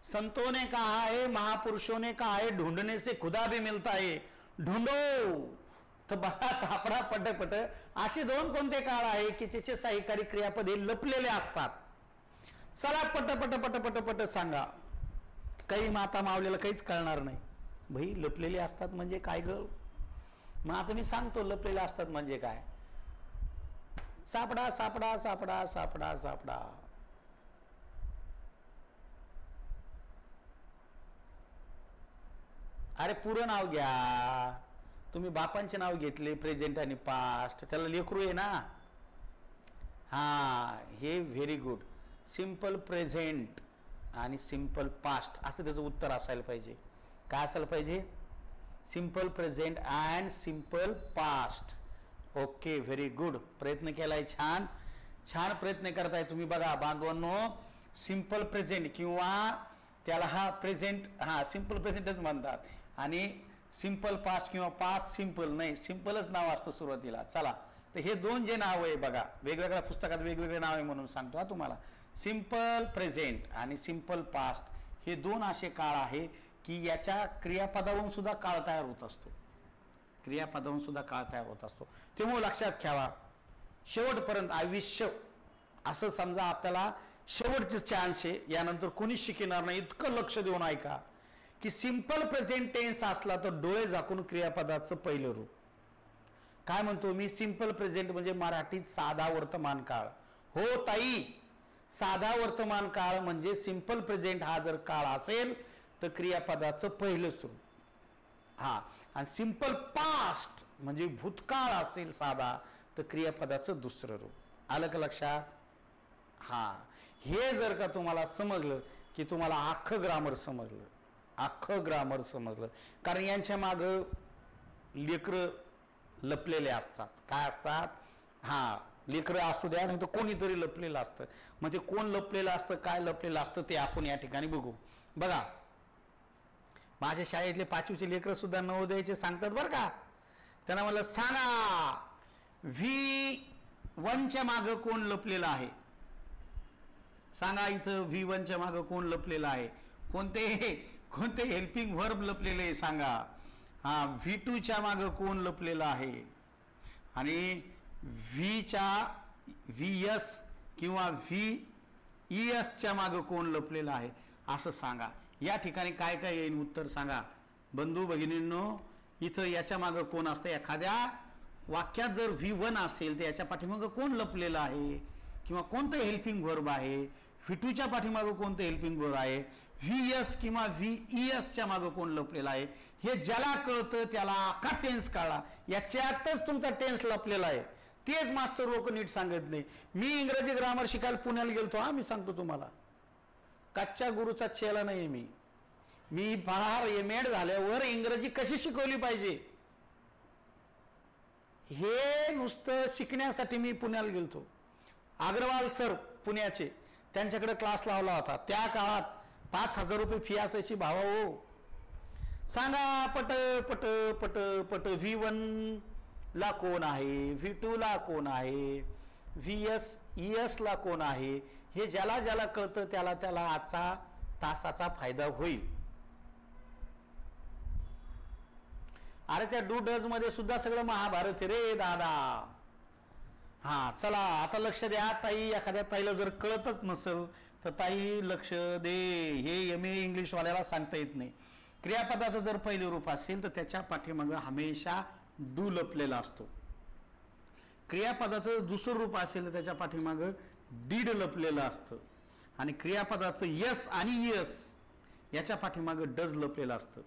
संतों ने कहा है, महापुरुषों ने कहा है, ढूंढने से खुदा भी मिलता है, ढूंढो. तर बघा सापडा पटपट असे दोन कोणते काळ आहे की त्याचे सहाय्यकारी क्रियापद हे लपलेले असतात. चला पटपट पटपट पट सांगा. काही माता मावलेला काहीच कळणार नाही. भाई लपलेले असतात म्हणजे काय ग? मग आता मी सांगतो लपलेले असतात म्हणजे काय. सापडा सापडा सापडा सापडा सापडा. अरे पुरं नाव घ्या. तुम्ही बापांचे नाव घेतले प्रेझेंट आणि पास्ट, त्याला लेकरू आहे ना. हा हे व्हेरी गुड. सिंपल प्रेझेंट आणि सिंपल पास्ट असं त्याचं उत्तर असायला पाहिजे. काय असायला पाहिजे? Simple present and simple past. Okay very good. प्रयत्न केलाय, छान छान प्रयत्न करताय तुम्ही. बघा बांधवांनो, सिंपल प्रेझेंट किंवा त्याला हा प्रेझेंट, हा सिंपल प्रेझेंटच म्हणतात. आणि सिंपल पास्ट किंवा पास्ट सिंपल नाही, सिंपलच नाव असतं सुरुवातीला. चला तर हे दोन जे नाव आहे बघा, वेगवेगळ्या पुस्तकात वेगवेगळे नाव आहे म्हणून सांगतो हा तुम्हाला. सिंपल प्रेझेंट आणि सिंपल पास्ट हे दोन असे काळ आहे की याच्या क्रियापदावरून सुद्धा काळ तयार होत असतो. क्रियापदावरून सुद्धा काळ तयार होत असतो. तेव्हा लक्षात ठेवा, शेवटपर्यंत आयुष्य असं समजा आपल्याला शेवटचे चान्स आहे, यानंतर कोणीच शिकणार नाही. इतकं लक्ष देऊन ऐका की सिंपल प्रेझेंट टेन्स असला तर डोळे झाकून क्रियापदाचं पहिलं रूप. काय म्हणतो मी? सिंपल प्रेझेंट म्हणजे मराठीत साधा वर्तमान काळ. हो ताई, साधा वर्तमान काळ म्हणजे सिंपल प्रेझेंट हा जर काळ असेल तर क्रियापदाचं पहिलं स्वरूप. हा, आणि सिंपल पास्ट म्हणजे भूतकाळ असेल साधा तर क्रियापदाचं दुसरं रूप. आलं का लक्षात? हा, हे जर का तुम्हाला समजलं की तुम्हाला अख्खं ग्रामर समजलं, अख्खं ग्रामर समजलं. कारण यांच्या माग लेकरं लपलेले असतात. काय असतात? हा, लेकरं असू द्या नाही तर कोणीतरी लपलेलं असतं. मग ते कोण लपलेलं असतं, काय लपलेलं असतं ते आपण या ठिकाणी बघू. बघा, माझ्या शाळेतले 5वीचे लेकरं सुद्धा नवोदयाचे सांगतात बरं का. त्यांना म्हणलं सांगा V1च्या माग कोण लपलेलं आहे? सांगा इथं V1च्या माग कोण लपलेलं आहे? कोणते हेल्पिंग व्हर्ब लपलेले सांगा. हा, V2च्या माग कोण लपलेलं आहे? आणि VS किंवा VESच्या माग कोण लपलेलं आहे असं सांगा. या ठिकाणी काय काय येईल उत्तर सांगा. बंधू भगिनींनो, इथं याच्या माग कोण असतं? एखाद्या वाक्यात जर V1 असेल तर याच्या पाठीमागं कोण लपलेलं आहे किंवा कोणतं हेल्पिंग व्हर्ब आहे? V2च्या पाठीमागं कोणतं हेल्पिंग व्हर्ब आहे? VS किंवा VESच्या मागं कोण लपलेलं आहे? हे ज्याला कळतं त्याला अख्खा टेन्स काढा. याच्यातच तुमचा टेन्स लपलेला आहे. तेच मास्टर लोक नीट सांगत नाही. मी इंग्रजी ग्रामर शिकायला पुण्याला गेलतो. हा, मी सांगतो तुम्हाला, कच्च्या गुरुचा चेला नाही मी फार MA झाल्यावर इंग्रजी कशी शिकवली पाहिजे हे नुसतं शिकण्यासाठी मी पुण्याला गेलतो. अग्रवाल सर पुण्याचे, त्यांच्याकडे क्लास लावला होता. त्या काळात 5,000 रुपये फी असायची. भावा हो, सांगा पट पट पट पट V1 ला कोण आहे, V2 ला कोण आहे, ES ला कोण आहे, हे ज्याला ज्याला कळतं त्याला त्याला आजचा तासाचा फायदा होईल. अरे त्या डूडज मध्ये सुद्धा सगळं महाभारत रे दादा. हा चला आता लक्ष द्या ताई. एखाद्या ताईला जर कळतच नसेल तर ताई लक्ष दे. हे MA इंग्लिश वाल्याला सांगता येत नाही. क्रियापदाचं जर पहिलं रूप असेल तर त्याच्या पाठीमागे हमेशा डू लपलेला असतो. क्रियापदाचं दुसरं रूप असेल तर त्याच्या पाठीमागे डीड लपलेलं असतं. आणि क्रियापदाचं यस आणि यस याच्या पाठीमागे डज लपलेलं असतं.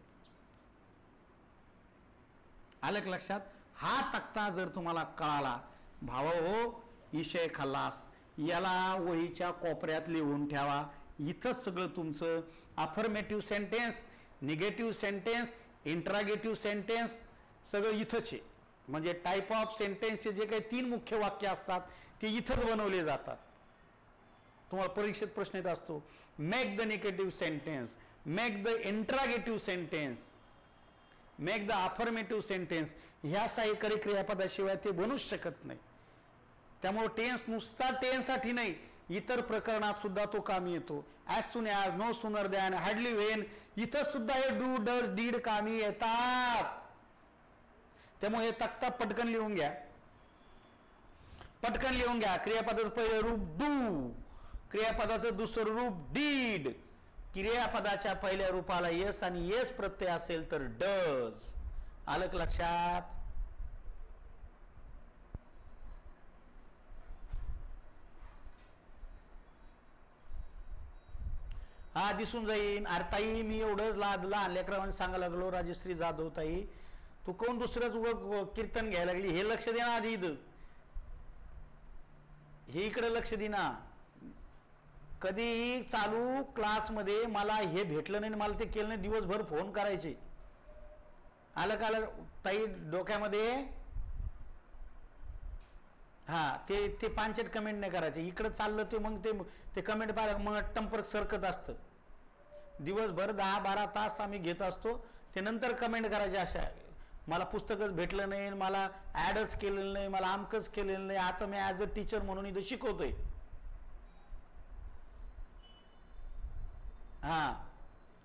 आलं का लक्षात? हा तक्ता जर तुम्हाला कळाला भावा हो, विषय खल्लास. याला वहीच्या कोपऱ्यात लिहून ठेवा. इथंच सगळं तुमचं affirmative sentence, negative sentence, interrogative sentence सगळं इथंच आहे. म्हणजे टाईप ऑफ सेंटेन्सचे जे काही 3 मुख्य वाक्य असतात ते इथंच बनवले जातात. तुम्हाला परीक्षेत प्रश्न येत असतो, make the negative sentence, make the interrogative sentence, make the affirmative sentence. ह्या सहाय्यकारी क्रियापदाशिवाय ते बनूच शकत नाही. त्यामुळे टेन्स नुसता टेन्ससाठी नाही, इतर प्रकरणात सुद्धा तो कामी येतो. As soon as, no sooner than, hardly when, इथं सुद्धा हे डू डज डीड कामी येतात. त्यामुळे हे तक्ता पटकन लिहून घ्या, पटकन लिहून घ्या. क्रियापदाचं पहिलं रूप डू, क्रियापदाचं दुसरं रूप डीड, क्रियापदाच्या पहिल्या रूपाला येस आणि येस प्रत्यय असेल तर डज. आलं का लक्षात? हा दिसून जाईन. अरे ताई मी एवढंच लहान लेकरांनी सांगायला लागलो, राजश्री जाधव ताई तू कोण दुसरंच कीर्तन घ्यायला लागली, हे लक्ष दे ना आधी. हे इकडे लक्ष दे ना. कधीही चालू क्लासमध्ये मला हे भेटलं नाही, मला ते केलं नाही, दिवसभर फोन करायचे. आलं का ताई डोक्यामध्ये? हा ते पांचट कमेंट नाही करायचे. इकडे चाललं ते मग ते कमेंट पाहिलं मग टंपर सरकत असतं. दिवसभर 10-12 तास आम्ही घेत असतो. ते नंतर कमेंट करायचे अशा, मला पुस्तकच भेटलं नाही, मला ॲडच केलेलं नाही, मला आमकच केलेलं नाही. आता मी ॲज अ टीचर म्हणून इथं शिकवतोय. हा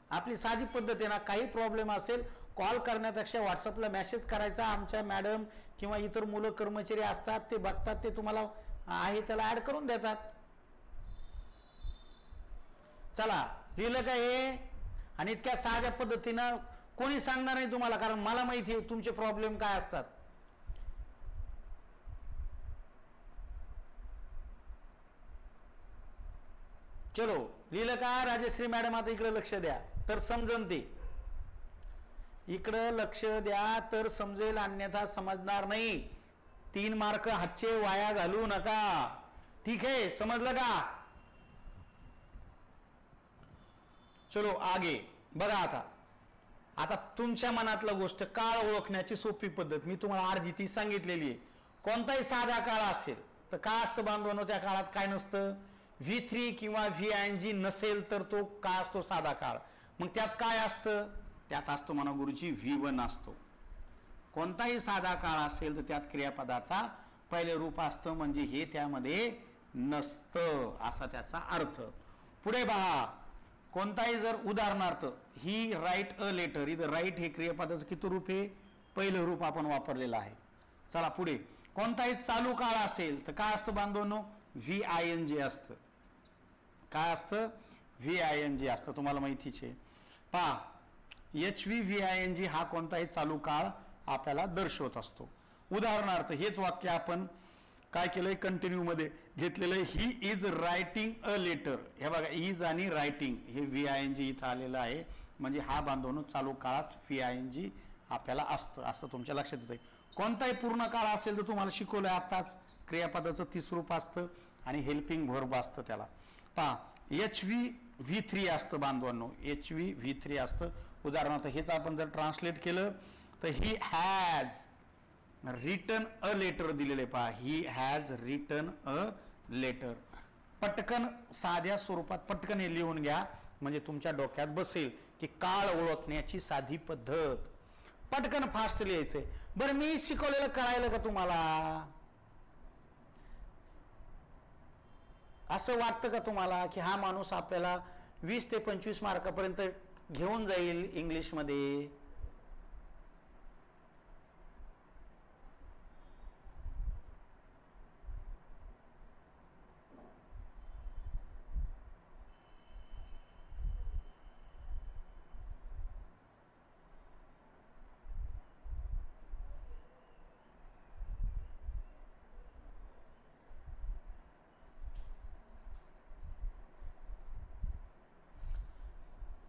आपली साधी पद्धत आहे ना. काही प्रॉब्लेम असेल कॉल करण्यापेक्षा व्हॉट्सअपला मेसेज करायचा. आमच्या मॅडम किंवा इतर मुलं कर्मचारी असतात, ते बघतात, ते तुम्हाला आहे त्याला ऍड करून देतात. चला लिहिलं का हे? आणि इतक्या साध्या पद्धतीनं कोणी सांगणार नाही तुम्हाला, कारण मला माहिती आहे तुमचे प्रॉब्लेम काय असतात. चलो लिहिलं का राजश्री मॅडम? आता इकडे लक्ष द्या तर समजन ते. इकडं लक्ष द्या तर समजेल, अन्यथा समजणार नाही. 3 मार्क हातचे वाया घालू नका. ठीक आहे, समजलं का? चलो आगे बघा. आता तुमच्या मनातलं गोष्ट काळ ओळखण्याची सोपी पद्धत मी तुम्हाला अर्धी ती सांगितलेली आहे. कोणताही साधा काळ असेल तर काय असतं बांधवांनो? त्या काळात काय नसतं, V3 किंवा VING नसेल तर तो काय असतो? साधा काळ. मग त्यात काय असतं? त्यात असतो म्हणा गुरुजी V1 असतो. कोणताही साधा काळ असेल तर त्यात क्रियापदाचा पहिले रूप असतं, म्हणजे हे त्यामध्ये नसतं असा त्याचा अर्थ. पुढे पहा, कोणताही जर उदाहरणार्थ ही राईट अ लेटर, इथं राईट हे क्रियापदाचं किती रूप आहे? पहिलं रूप आपण वापरलेलं आहे. चला पुढे, कोणताही चालू काळ असेल तर काय असतं बांधवांनो? VING असतं. काय असतं? VING असतं. तुम्हाला माहितीच आहे. पहा HVVING हा कोणताही चालू काळ आपल्याला दर्शवत असतो. उदाहरणार्थ हेच वाक्य आपण काय केलंय? कंटिन्यू मध्ये घेतलेलं. He is writing a letter. हे बघा, इज आणि रायटिंग हे VING इथं आलेलं आहे. म्हणजे हा बांधवनो चालू काळात VING आपल्याला असतं, असं तुमच्या लक्षात येतंय. कोणताही पूर्ण काळ असेल तर तुम्हाला शिकवलंय आताच, क्रियापदाचं 30 रूप असतं आणि हेल्पिंग व्हर्ब असतं त्याला. पहा HVV3 असतं बांधवांनो, HVV3 असतं. उदाहरणार्थ हेच आपण जर ट्रान्सलेट केलं तर he has, written a letter दिलेले पहा, he has written a letter. पटकन साध्या स्वरूपात पटकन हे लिहून घ्या, म्हणजे तुमच्या डोक्यात बसेल की काळ ओळखण्याची साधी पद्धत. पटकन फास्ट लिहायचंय. बरं, मी शिकवलेलं कळायलं का तुम्हाला? असं वाटतं का तुम्हाला की हा माणूस आपल्याला 20 ते 25 मार्कापर्यंत घेऊन जाईल इंग्लिशमध्ये?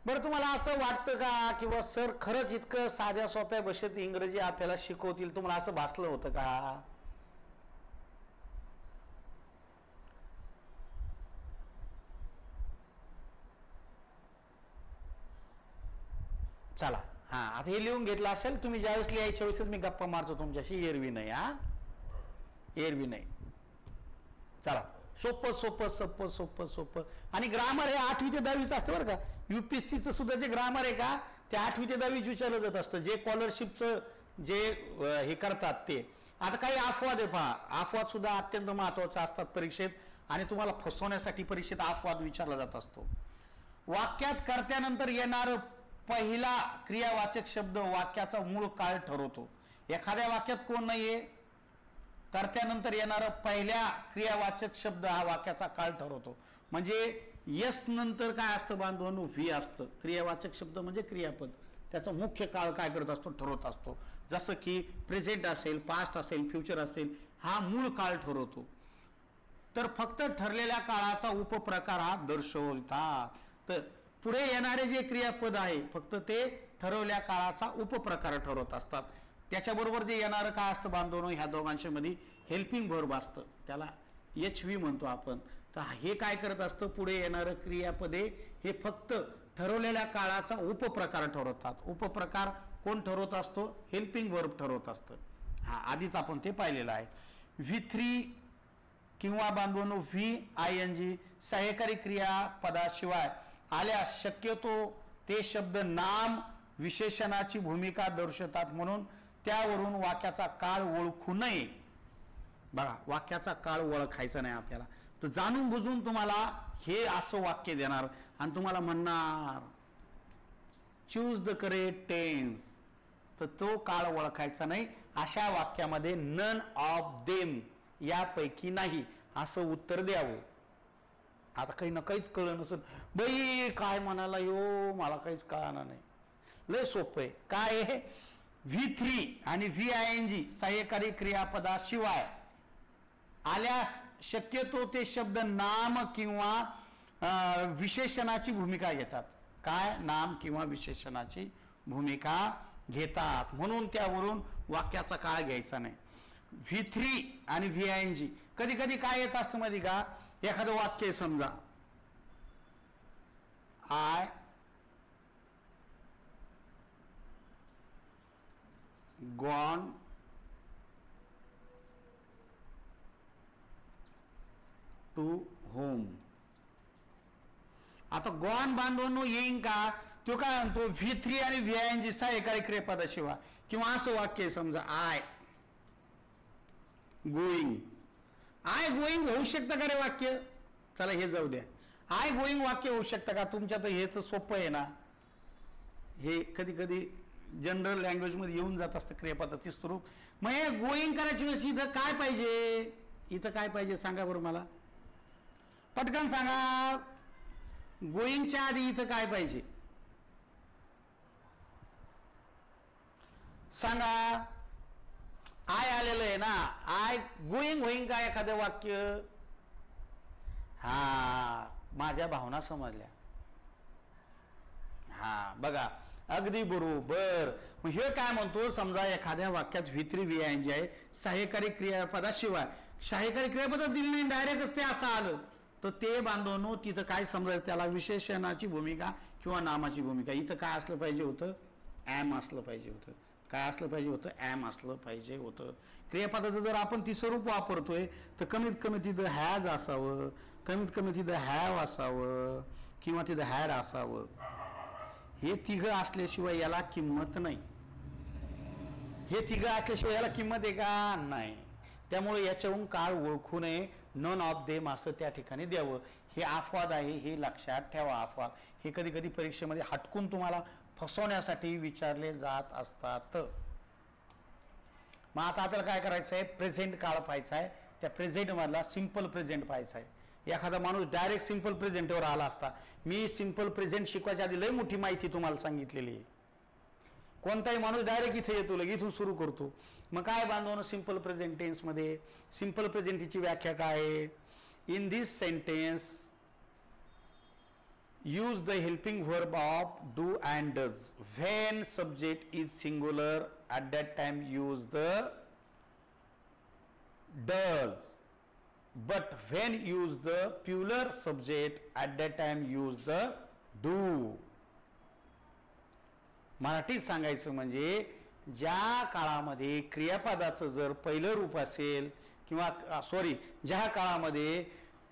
बरं, तुम्हाला असं वाटतं का किंवा सर खरंच इतकं साध्या सोप्या भाषेत इंग्रजी आपल्याला शिकवतील? तुम्हाला असं भासलं होतं का? चला, हा, आता हे लिहून घेतलं असेल तुम्ही. ज्यावेळेस लिहायच्या वेळेस मी गप्पा मारतो तुमच्याशी, एरवी नाही. हा, एरवी नाही. चला, सोपं सोपं सोपं सोपं सोपं. आणि ग्रामर हे 8वी ते 10वीच असतं बरं का. UPSCचं सुद्धा जे ग्रामर आहे का, ते 8वी ते 10वीच विचारलं जात असतं. जे स्कॉलरशिपचं जे हे करतात ते. आता काही अपवाद आहे पहा, अपवाद सुद्धा अत्यंत महत्वाचे असतात परीक्षेत, आणि तुम्हाला फसवण्यासाठी परीक्षेत अपवाद विचारला जात असतो. वाक्यात कर्त्यानंतर येणार पहिला क्रियावाचक शब्द वाक्याचा मूळ काळ ठरवतो. एखाद्या वाक्यात कोण नाहीये, कर्त्यानंतर येणारा पहिल्या क्रियावाचक शब्द हा वाक्याचा काळ ठरवतो. म्हणजे यस नंतर काय असतं बांधवांनो? व्ही असतं. क्रियावाचक शब्द म्हणजे क्रियापद, त्याचा मुख्य काळ काय करत असतो? ठरवत असतो. जसं की प्रेझेंट असेल, पास्ट असेल, फ्युचर असेल, हा मूळ काळ ठरवतो. तर फक्त ठरलेल्या काळाचा उपप्रकार हा दर्शवतात. तर पुढे येणारे जे क्रियापद आहे फक्त ते ठरवल्या काळाचा उपप्रकार ठरवत असतात. त्याच्याबरोबर जे येणारं काय असतं बांधवनो? ह्या दोघांच्या मध्ये हेल्पिंग व्हर्ब असतं, त्याला HV म्हणतो आपण. तर हे काय करत असतं? पुढे येणारं क्रियापदे हे फक्त ठरवलेल्या काळाचा उपप्रकार ठरवतात. उपप्रकार कोण ठरवत असतो? हेल्पिंग व्हर्ब ठरवत असतं. हा, आधीच आपण ते पाहिलेलं आहे. V3 किंवा बांधवनो VING सहाय्यकारी क्रियापदाशिवाय आल्यास शक्यतो ते शब्द नाम विशेषणाची भूमिका दर्शवतात, म्हणून त्यावरून वाक्याचा काळ ओळखू नये. बघा, वाक्याचा काळ ओळखायचा नाही आपल्याला. तर जाणून बुजून तुम्हाला हे असं वाक्य देणार आणि तुम्हाला म्हणणार चूज द करेक्ट टेन्स, तर तो काळ ओळखायचा नाही. अशा वाक्यामध्ये नन ऑफ देम, यापैकी नाही, असं उत्तर द्यावं. आता काही ना काहीच कळलं नसेल, बाई काय म्हणाला यो, मला काहीच कळणार नाही. लय सोपं आहे. काय आहे? V3 आणि VING सहाय्यकारी क्रियापदाशिवाय आल्यास शक्यतो ते शब्द नाम किंवा विशेषणाची भूमिका घेतात. काय? नाम किंवा विशेषणाची भूमिका घेतात, म्हणून त्यावरून वाक्याचा काळ घ्यायचा नाही. V3 आणि VING कधी कधी काय येत असतं माहिती का? एखादं वाक्य समजा, आय गॉन टू होम. आता गॉन बांधवनो येईन का? तो काय म्हणतो? V3 आणि VING सहाय्यकारी क्रियापदाशिवाय. किंवा असं वाक्य समजा, आय गोईंग. आय गोईंग होऊ शकतं का रे वाक्य? चला हे जाऊ द्या. आय गोईंग वाक्य होऊ शकतं का? तुमच्या तर हे तर सोपं आहे ना. हे कधी कधी जनरल लँग्वेज मध्ये येऊन जात असतं क्रियापदाचे स्वरूप. मग हे गोईंग करायची वेळेस इथं काय पाहिजे? इथं काय पाहिजे सांगा बरं मला, पटकन सांगा. गोईंगच्या आधी इथं काय पाहिजे सांगा? आय आलेलं आहे ना. आय गोईंग होईंग का एखादं वाक्य? हा, माझ्या भावना समजल्या. हा बघा, अगदी बरोबर. मग हे काय म्हणतो? समजा एखाद्या वाक्यात V3 VING आहे सहाय्यकारी क्रियापदाशिवाय. सहाय्यकारी क्रियापद दिली नाही, डायरेक्टच ते असं आलं, तर ते बांधवनो तिथं काय समजायचं? त्याला विशेषणाची भूमिका किंवा नामाची भूमिका. इथं काय असलं पाहिजे होतं? ॲम असलं पाहिजे होतं. काय असलं पाहिजे होतं? ॲम असलं पाहिजे होतं. क्रियापदाचं जर आपण तिसरं रूप वापरतोय तर कमीत कमी तिथं हॅज असावं, कमीत कमी तिथं हॅव असावं किंवा तिथं हॅड असावं. हे तिघं असल्याशिवाय याला किंमत नाही. हे तिघं असल्याशिवाय याला किंमत आहे का? नाही. त्यामुळे याच्याहून काळ ओळखू नये, नन ऑफ देम असं त्या ठिकाणी द्यावं. हे अपवाद आहे, हे लक्षात ठेवा. अपवाद हे कधी कधी परीक्षेमध्ये हटकून तुम्हाला फसवण्यासाठी विचारले जात असतात. मग आता आपल्याला काय करायचं आहे? प्रेझेंट काळ पाहायचा आहे. त्या प्रेझेंट मधला सिंपल प्रेझेंट पाहायचा आहे. एखादा माणूस डायरेक्ट सिंपल प्रेझेंटवर आला असता. मी सिंपल प्रेझेंट शिकवायच्या आधी लय मोठी माहिती तुम्हाला सांगितलेली आहे. कोणताही माणूस डायरेक्ट इथे येतो, लगेच इथून सुरू करतो. मग काय बांधवणं सिंपल प्रेझेंट टेन्स मध्ये? सिंपल प्रेझेंटची व्याख्या काय आहे? In this sentence use the helping verb of do and does. When subject is singular, at that time use the does. But when use the plural subject, at that time use the do. मराठीत सांगायचं म्हणजे ज्या काळामध्ये क्रियापदाचं जर पहिलं रूप असेल किंवा ज्या काळामध्ये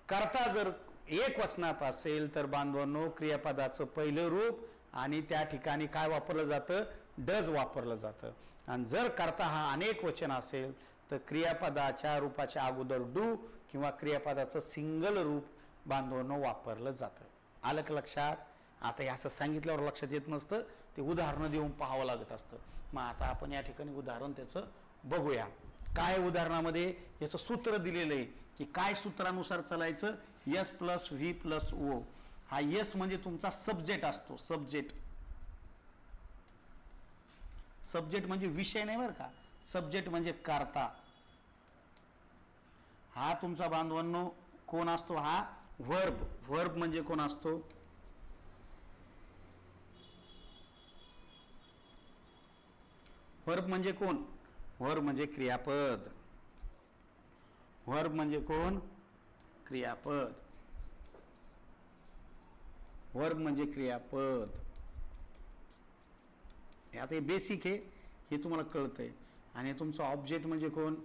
कर्ता जर एक वचनात असेल तर बांधवांनो क्रियापदाचं पहिलं रूप आणि त्या ठिकाणी काय वापरलं जातं? डज वापरलं जातं. आणि जर कर्ता हा अनेक वचन असेल तर क्रियापदाच्या रूपाच्या अगोदर डू किंवा क्रियापदाचं सिंगल रूप बांधवांनो वापरलं जातं. आलं का लक्षात? आता हे असं सांगितल्यावर लक्षात येत नसतं, ते उदाहरणं देऊन पाहावं लागत असतं. मग आता आपण या ठिकाणी उदाहरण त्याचं बघूया. काय उदाहरणामध्ये याचं सूत्र दिलेलं आहे की काय सूत्रानुसार चालायचं? S plus V plus O. हा एस म्हणजे तुमचा सब्जेक्ट असतो. सब्जेक्ट म्हणजे विषय नाही बरं का. सब्जेक्ट म्हणजे कर्ता. हा तुमचा बांधवांनो कोण असतो? हा वर्ब म्हणजे कोण असतो? वर्ब म्हणजे कोण? वर्ब म्हणजे क्रियापद. वर्ब म्हणजे कोण? क्रियापद. वर्ब म्हणजे क्रियापद. आता हे बेसिक आहे, हे तुम्हाला कळतंय. आणि तुमचं ऑब्जेक्ट म्हणजे कोण?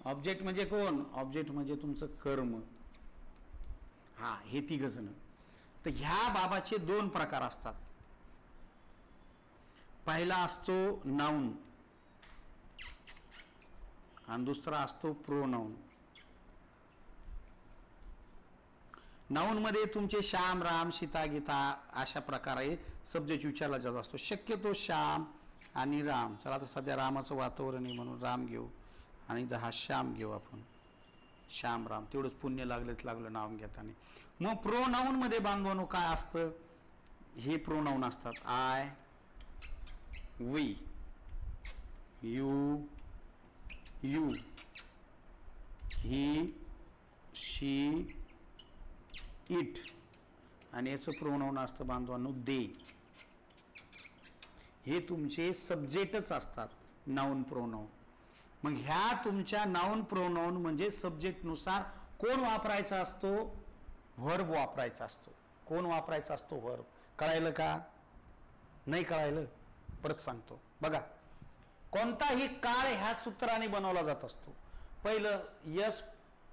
ऑब्जेक्ट म्हणजे कोण? ऑब्जेक्ट म्हणजे तुमचं कर्म. हा, हे तिघ जण. तर ह्या बाबाचे दोन प्रकार असतात. पहिला असतो नाउन आणि दुसरा असतो प्रोनाउन. नाउन मध्ये तुमचे श्याम, राम, सीता, गीता अशा प्रकारे सब्जेक्ट विचारला जात असतो. शक्यतो श्याम आणि राम. चला आता सध्या रामाचं वातावरण आहे म्हणून राम घेऊ आणि हा श्याम घेऊ आपण. श्याम राम तेवढंच पुण्य लागलं नाव घेताना. मग प्रोनाउन मध्ये बांधवानो काय असतं? हे प्रोनाउन असतात. I, we, you, he, she, it. आणि याचं प्रोनाउन असतं बांधवांनो दे. हे तुमचे सब्जेक्टच असतात, नाउन प्रोनाउन. मग ह्या तुमच्या नाउन प्रोनाउन म्हणजे सब्जेक्ट नुसार कोण वापरायचा असतो? व्हर्ब वापरायचा असतो. कोण वापरायचा असतो? व्हर्ब. कळायलं का? नाही कळायलं? परत सांगतो बघा. कोणताही काळ ह्या सूत्राने बनवला जात असतो. पहिलं yes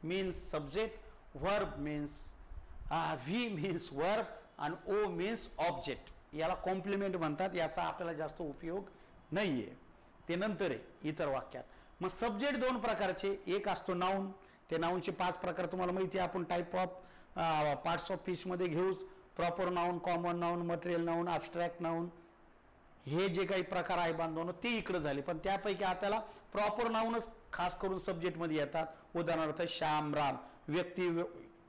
means subject, verb means V means verb आणि ओ मीन्स ऑब्जेक्ट. याला कॉम्प्लिमेंट म्हणतात. याचा आपल्याला जास्त उपयोग नाहीये, ते नंतर आहे इतर वाक्यात. मग सब्जेक्ट दोन प्रकारचे. एक असतो नाउन. ते नाउनचे 5 प्रकार तुम्हाला माहिती आहे. आपण type of parts of speech मध्ये घेऊच. Proper noun, common noun, material noun, abstract noun, हे जे काही प्रकार आहे बांधवांनो ते इकडे झाले. पण त्यापैकी आपल्याला प्रॉपर नाउनच खास करून सब्जेक्ट मध्ये येतात. उदाहरणार्थ श्याम, राम.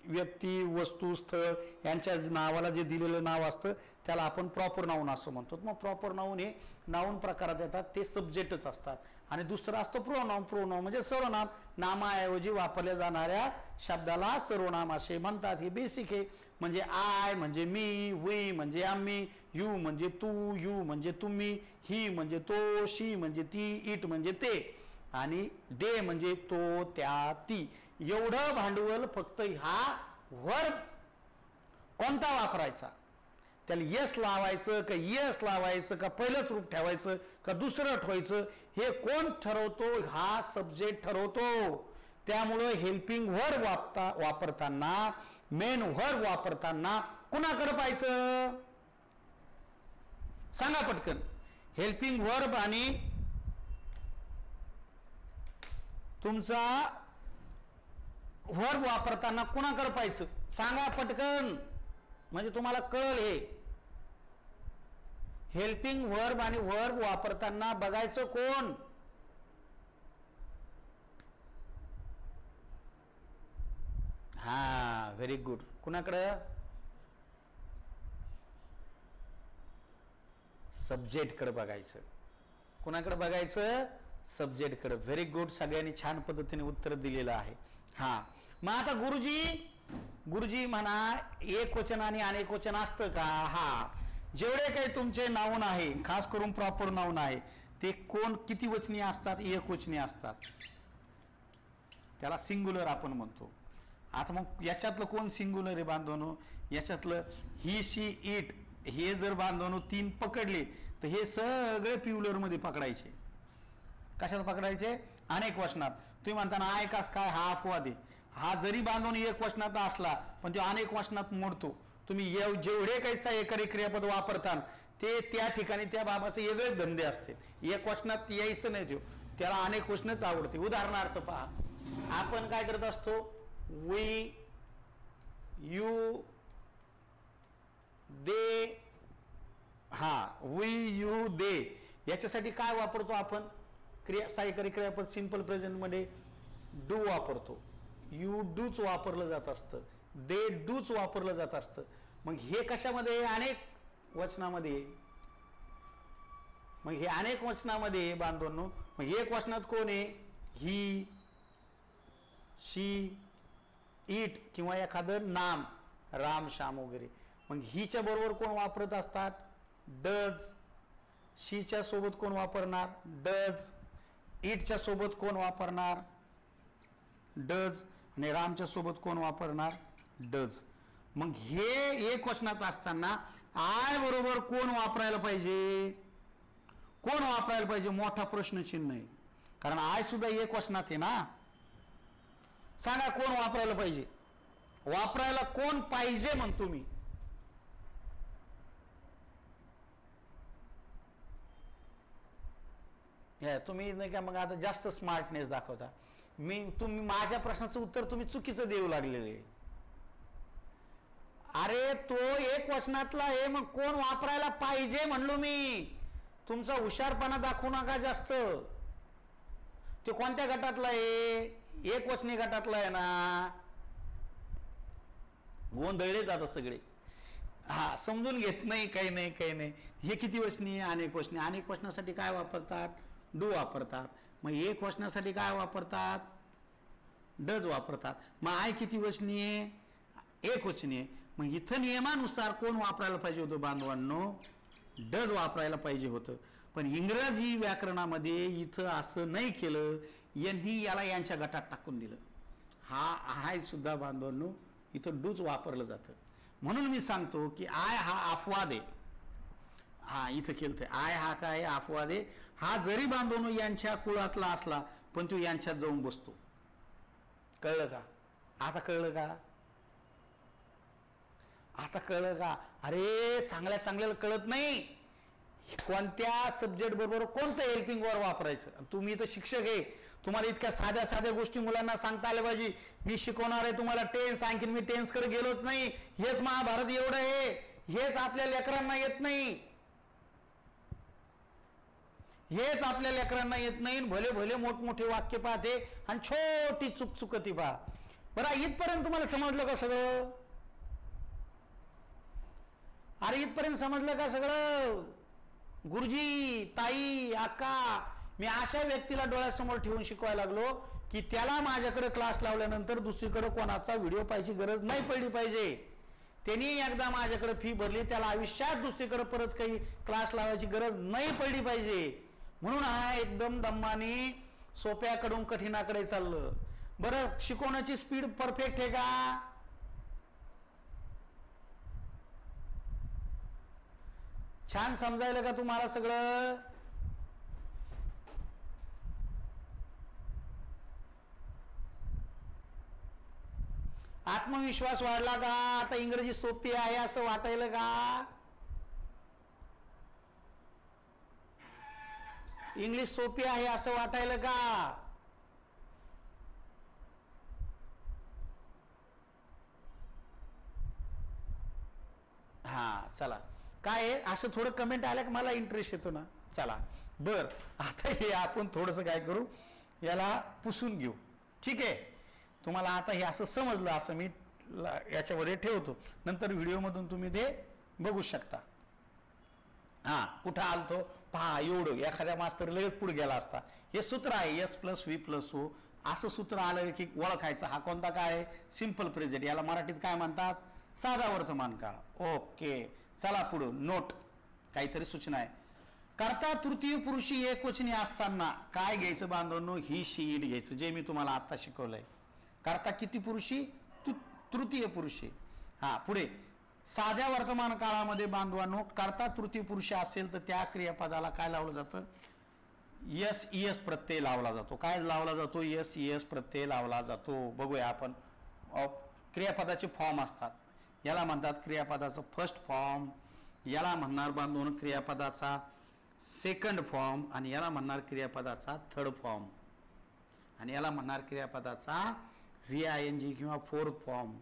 व्यक्ती, वस्तू, स्थळ यांच्या नावाला जे दिलेलं नाव असतं त्याला आपण प्रॉपर नाउन असं म्हणतो. मग प्रॉपर नाउन हे नाउन प्रकारात येतात, ते सब्जेक्टच असतात. आणि दुसरं असतं प्रोनाउन. प्रोनाउन म्हणजे सर्वनाम. नामाऐवजी वापरल्या जाणाऱ्या शब्दाला सर्वनाम असे म्हणतात. हे बेसिक आहे. म्हणजे आय म्हणजे मी, वी म्हणजे आम्ही, यू म्हणजे तू, यू म्हणजे तुम्ही, ही म्हणजे तो, शी म्हणजे ती, इट म्हणजे ते, आणि डे म्हणजे तो, त्या, ती. एवढं भांडवल फक्त हा वर्ब कोणता वापरायचा. त्याला यस लावायचं का यस लावायचं का पहिलंच रूप ठेवायचं का दुसरं ठेवायचं हे कोण ठरवतो? हा सब्जेक्ट ठरवतो. त्यामुळं हेल्पिंग व्हर्ब वापरताना, मेन व्हर्ब वापरताना कुणाकडे पाहायचं सांगा पटकन? हेल्पिंग व्हर्ब आणि तुमचा व्हर्ब वापरताना कुणाकडे पाहायचं सांगा पटकन, म्हणजे तुम्हाला कळलं. हे हेल्पिंग व्हर्ब आणि व्हर्ब वापरताना बघायचं कोण? हा, व्हेरी गुड. कुणाकडं? सब्जेक्ट कडे बघायचं. कुणाकडे बघायचं? सब्जेक्ट कडे. Very good. सगळ्यांनी छान पद्धतीने उत्तर दिलेलं आहे. हा, मग आता गुरुजी म्हणा, एक वचन आणि अनेक वचन असतं का? हा, जेवढे काही तुमचे नाउन आहे, खास करून प्रॉपर नाउन आहे, ते किती वचनी असतात? एक वचनी असतात. त्याला सिंग्युलर आपण म्हणतो. आता मग याच्यातलं कोण सिंग्युलर आहे बांधवांनो? याच्यातलं ही, शी, इट हे जर बांधवांनो 3 पकडले तर हे सगळे प्युलर मध्ये पकडायचे. कशात पकडायचे? अनेक वचनात. तुम्ही म्हणता ना ऐकास काय, हा अपवाद आहे. हा जरी बांधून एक वचनात असला पण तो अनेक वचनात मोडतो. तुम्ही जेवढे काही सहाय्यकारी क्रियापद वापरता ते त्या ठिकाणी त्या बाबाचे वेगळेच धंदे असते. एक वचनात यायचं नाही, त्याला अनेक वचनच आवडते. उदाहरणार्थ पहा, आपण काय करत असतो? वी, यू, दे. हा, वी, यू, दे याच्यासाठी काय वापरतो आपण? सहाय्यकारी क्रियापद सिंपल प्रेझेंट मध्ये डू वापरतो. यू डूच वापरलं जात असतं, दे डूच वापरलं जात असतं. मग हे कशामध्ये? अनेक वचनामध्ये. मग हे अनेक वचनामध्ये बांधवांनो, मग एक वचनात कोण आहे? ही, शी, इट किंवा एखादं नाम, राम, श्याम वगैरे. मग हिच्या बरोबर कोण वापरत असतात? डज. शीच्या सोबत कोण वापरणार? डज. इटच्या सोबत कोण वापरणार? डज. आणि रामच्या सोबत कोण वापरणार? डज. मग हे एक वचनात असताना आय बरोबर कोण वापरायला पाहिजे? कोण वापरायला पाहिजे? मोठा प्रश्नचिन्ह आहे, कारण आय सुद्धा एक वचनात आहे ना. सांगा कोण वापरायला पाहिजे? वापरायला कोण पाहिजे म्हणतो मी? तुम्ही नाही का मग आता जास्त स्मार्टनेस दाखवता. तुम्ही माझ्या प्रश्नाचं उत्तर तुम्ही चुकीचं देऊ लागलेले. अरे तो एक वचनातला आहे, मग कोण वापरायला पाहिजे म्हणलो मी. तुमचा हुशारपणा दाखवू नका जास्त. ते कोणत्या गटातला आहे? एक वचनी गटातला आहे ना. गोंधळले जातात सगळे. हा, समजून घेत नाही, काही नाही. हे किती वचनी? अनेक वचनी. अनेक वचनासाठी काय वापरतात? डू वापरतात. मग एक वचनासाठी काय वापरतात? डज वापरतात. मग आय किती वचनी आहे? एक वचनी आहे. मग इथं नियमानुसार कोण वापरायला पाहिजे होतं बांधवांनो? डज वापरायला पाहिजे होतं. पण इंग्रजी व्याकरणामध्ये इथं असं नाही केलं. यांनी याला यांच्या गटात टाकून दिलं. आय सुद्धा बांधवांनो इथं डूच वापरलं जातं. म्हणून मी सांगतो की आय हा अपवाद आहे. हा, इथं केलं आय हा काय? अपवाद आहे. हा जरी बांधवांनो यांच्या कुळातला असला पण तो यांच्यात जाऊन बसतो. कळलं का? आता कळलं का? आता कळलं का? अरे चांगल्याला कळत नाही. कोणत्या सब्जेक्ट बरोबर कोणतं हेल्पिंग वर्ब वापरायचं. तुम्ही तर शिक्षक आहे, तुम्हाला इतक्या साध्या गोष्टी मुलांना सांगता आल्या पाहिजे. मी शिकवणार आहे तुम्हाला टेन्स, आणखीन मी टेन्स कडे गेलोच नाही. हेच महाभारत एवढं आहे, हेच आपल्या लेकरांना येत नाही. हेच आपल्या लेकरांना येत नाही. भले मोठमोठे वाक्य पाहते आणि छोटी चुकती पहा. बरं, इथपर्यंत तुम्हाला समजलं का सगळं? अरे इथपर्यंत समजलं का सगळं? गुरुजी, ताई, अक्का, मी अशा व्यक्तीला डोळ्यासमोर ठेवून शिकवायला लागलो की त्याला माझ्याकडे क्लास लावल्यानंतर दुसरीकडे कोणाचा व्हिडिओ पाहायची गरज नाही पडली पाहिजे. त्यांनी एकदा माझ्याकडे फी भरली, त्याला आयुष्यात दुसरीकडे परत काही क्लास लावायची गरज नाही पडली पाहिजे. म्हणून हा एकदम दम्मानी सोप्याकडून कठीणाकडे चाललं. बरं, शिकवण्याची स्पीड परफेक्ट आहे का? छान समजायला का तुम्हाला सगळं? आत्मविश्वास वाढला का? आता इंग्रजी सोपी आहे असं वाटायला का? इंग्लिश सोपी आहे असं वाटायला का? हा चला, काय असं थोडं कमेंट आलं की मला इंटरेस्ट येतो ना. चला बर, आता हे आपण थोडंसं काय करू, याला पुसून घेऊ. ठीक आहे, तुम्हाला आता हे असं समजलं असं मी याच्यामध्ये ठेवतो, नंतर व्हिडिओमधून तुम्ही ते बघू शकता. हा कुठं आलतो पहा, एवढं एखाद्या मास्तर लगेच पुढे गेला असता. हे सूत्र आहे S+V+O, असं सूत्र आलं की ओळखायचं हा कोणता काय, सिंपल प्रेझेंट. याला मराठीत काय म्हणतात, साधा वर्तमान काळ. ओके चला पुढं, नोट काहीतरी सूचना आहे. कर्ता तृतीय पुरुषी एकवचनी असताना काय घ्यायचं बांधवांनो, ही शी इट घ्यायचं, जे मी तुम्हाला आता शिकवलंय. कर्ता किती पुरुषी, तृतीय पुरुषी. हा पुढे साध्या वर्तमान काळामध्ये बांधवांनो कर्ता तृतीय पुरुष असेल तर त्या क्रियापदाला काय लावलं जातं, S प्रत्यय लावला जातो. काय लावला जातो, S प्रत्यय लावला जातो. बघूया आपण, क्रियापदाचे फॉर्म असतात. याला म्हणतात क्रियापदाचं फर्स्ट फॉर्म, याला म्हणणार बांधून क्रियापदाचा सेकंड फॉर्म, आणि याला म्हणणार क्रियापदाचा थर्ड फॉर्म, आणि याला म्हणणार क्रियापदाचा VING किंवा फोर्थ फॉर्म.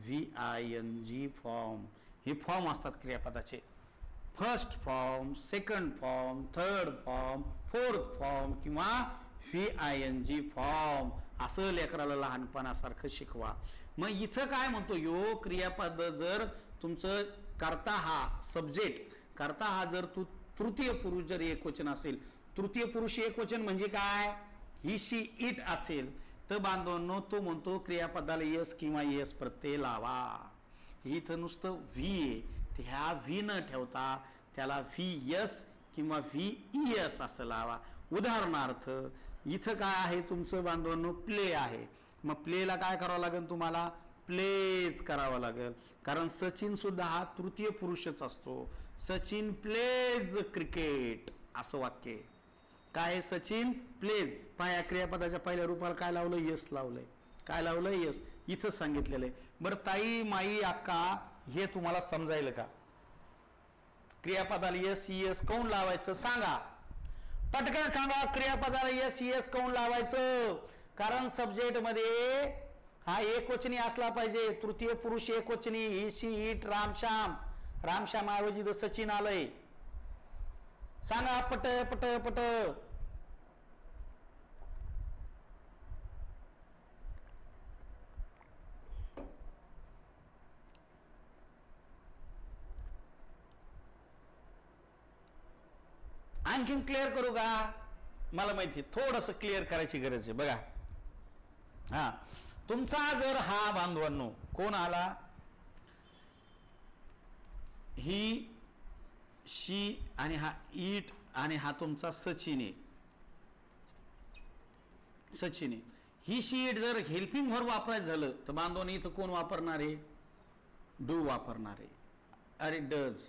VING फॉर्म, हे फॉर्म असतात क्रियापदाचे. First form, second form, third form, fourth form किंवा VING फॉर्म, असं लेकराला लहानपणासारखं शिकवा. मग इथं काय म्हणतो, यो क्रियापद जर तुमचं कर्ता हा सब्जेक्ट, कर्ता हा जर तृतीय पुरुष जर एकवचन असेल, तृतीय पुरुष एकवचन म्हणजे काय, ही शी इट असेल तर बांधवांनो तो म्हणतो क्रियापदाला S किंवा S प्रत्यय लावा. इथं नुसतं V आहे, ह्या V न ठेवता त्याला VS किंवा VES असं लावा. उदाहरणार्थ इथं काय आहे तुमचं बांधवांनो, प्ले आहे. मग प्लेला काय करावं लागेल तुम्हाला, प्लेज करावं लागेल, कारण सचिन सुद्धा हा तृतीय पुरुषच असतो. सचिन प्लेज क्रिकेट असं वाक्य आहे. काय, सचिन प्लेज. पाया क्रियापदाच्या पहिल्या रूपाला काय लावलं, S लावलंय. काय लावलं, S. इथं सांगितलेलं आहे. बरं ताई, माई, अक्का, हे तुम्हाला समजायला का, क्रियापदाला S कोण लावायचं सांगा, पटकन सांगा. क्रियापदाला S कोण लावायचं, कारण सब्जेक्ट मध्ये हा एकवचनी असला पाहिजे, तृतीय पुरुष एकवचनी. ही शी इट रामश्याम, रामश्याम ऐवजी जर सचिन आलंय, सांगा पट पट पट. आणखीन क्लिअर करू का, मला माहिती थोडस क्लिअर करायची गरज आहे. बघा, हा तुमचा जर हा बांधवांनो कोण आला, ही शी आणि हा इट आणि हा तुमचा सचिन आहे, सचिन आहे. ही शी इट जर हेल्पिंग व्हर्ब वापरायचं झालं तर बांधवांनो इथं कोण वापरणार आहे, डू वापरणार आहे. अरे डज,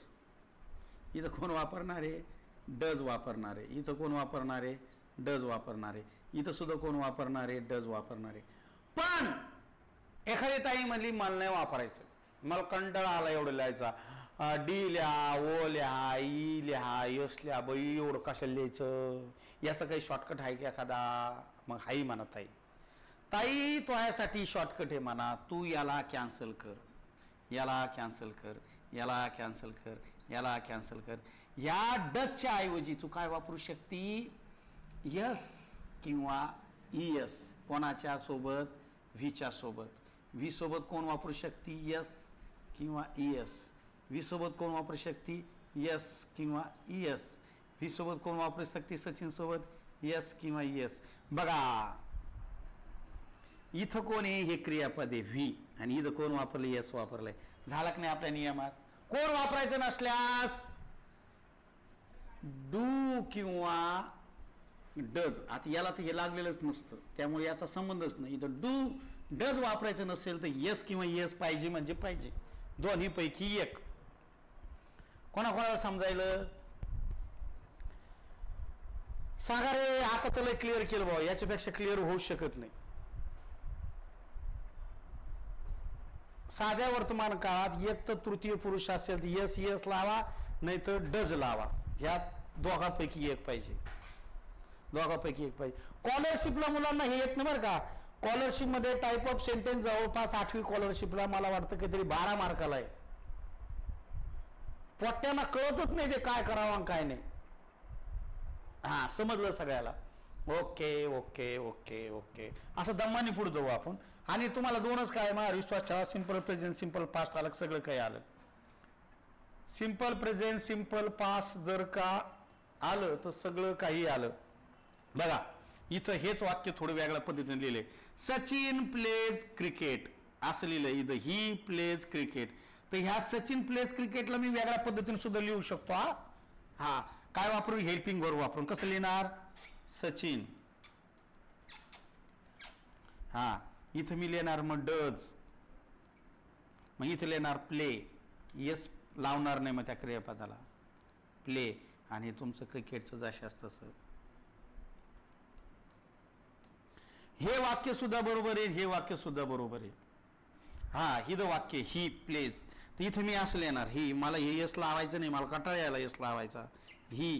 इथं कोण वापरणार आहे, डज वापरणार आहे. इथं कोण वापरणार आहे, डज वापरणार आहे. इथं सुद्धा कोण वापरणार आहे, डज वापरणार आहे. पण एखादी ताई म्हणली मला नाही वापरायचं, मला कंटाळा आला एवढं लिहायचा, डी लिहा, ओ लिहा, ई लिहा, यस लिहा, बाई एवढं कशाला लिहायचं, याचं काही शॉर्टकट आहे की एखादा. मग हाई म्हणा ताई, ताई तो यासाठी शॉर्टकट आहे म्हणा, तू याला कॅन्सल कर, याला कॅन्सल कर, याला कॅन्सल कर, याला कॅन्सल कर. या डजच्या ऐवजी तू काय वापरू शकती, यस किंवा ES. कोणाच्या सोबत, व्हीच्या सोबत. व्ही सोबत कोण वापरू शकती, यस किंवा ES. व्ही सोबत कोण वापरू शकती, यस किंवा ES. व्ही सोबत कोण वापरू शकते, सचिन सोबत, यस किंवा ES. बघा इथं कोण आहे, हे क्रियापद आहे व्ही, आणि इथं कोण वापरले, यस वापरलंय. झालं की नाही आपल्या नियमात. कोण वापरायचं नसल्यास डू किंवा डज. आता याला तर हे लागलेलंच नसतं, त्यामुळे याचा संबंधच नाही. इथं डू डज वापरायचं नसेल तर यस किंवा ES पाहिजे म्हणजे पाहिजे, दोन्ही पैकी एक. कोणाकोणाला समजायलं सांगा रे. आता तुला क्लिअर केलं बाबा, याच्यापेक्षा क्लिअर होऊ शकत नाही. साध्या वर्तमान काळात एक तर तृतीय पुरुष असेल तर यस यस लावा, नाही तर डज लावा. ह्या दोघांपैकी एक पाहिजे, दोघांपैकी एक पाहिजे. स्कॉलरशिपला मुलांना हे येत नाही बरं का. स्कॉलरशिप मध्ये टाईप ऑफ सेंटेन्स जवळपास 8वी स्कॉलरशिपला मला वाटतं काहीतरी 12 मार्काला आहे. पोट्ट्यांना कळतच नाही ते काय करावं काय नाही. हा समजलं सगळ्याला. ओके ओके ओके ओके असं दम्मानी पुढे जाऊ आपण. आणि तुम्हाला दोनच काय माझा विश्वास ठेवा, सिंपल प्रेझेंट सिंपल पास्ट आलं, सगळं काही आलं. सिंपल प्रेझेंट सिंपल पास्ट जर का आलं तर सगळं काही आलं. बघा इथं हेच वाक्य थोडं वेगळ्या पद्धतीने लिहिले. सचिन प्लेज क्रिकेट असं लिहिलं इथं. He plays cricket. तर ह्या सचिन प्लेज क्रिकेटला मी वेगळ्या पद्धतीने सुद्धा लिहू शकतो. हा काय वापरू, हेल्पिंग वर्ब वापरून. कसं लिहिणार, सचिन. हा इथं मी लिहिणार मग डज, मग इथं लिहिणार प्ले. यस लावणार नाही मग त्या क्रियापदाला, प्ले. आणि तुमचं क्रिकेटचं जशास तसं. हे वाक्य सुद्धा बरोबर आहे, हे वाक्य सुद्धा बरोबर आहे. हा हिचं वाक्य ही प्लेज. तर इथं मी असं लिहिणार ही. मला हे यस लावायचं नाही, मला कंटाळा यायला यस लावायचा. ही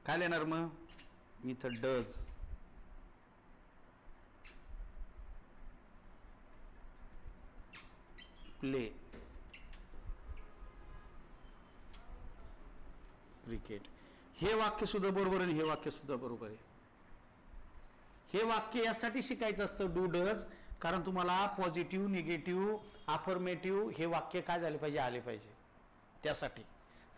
काय लिहिणार मग इथं डज. Play cricket. हे वाक्य सुद्धा बरोबर आहे, हे वाक्य सुद्धा बरोबर आहे. हे वाक्य यासाठी शिकायचं असतं डू डज, कारण तुम्हाला पॉझिटिव्ह निगेटिव्ह अफर्मेटिव्ह हे वाक्य काय झाले पाहिजे, आले पाहिजे त्यासाठी.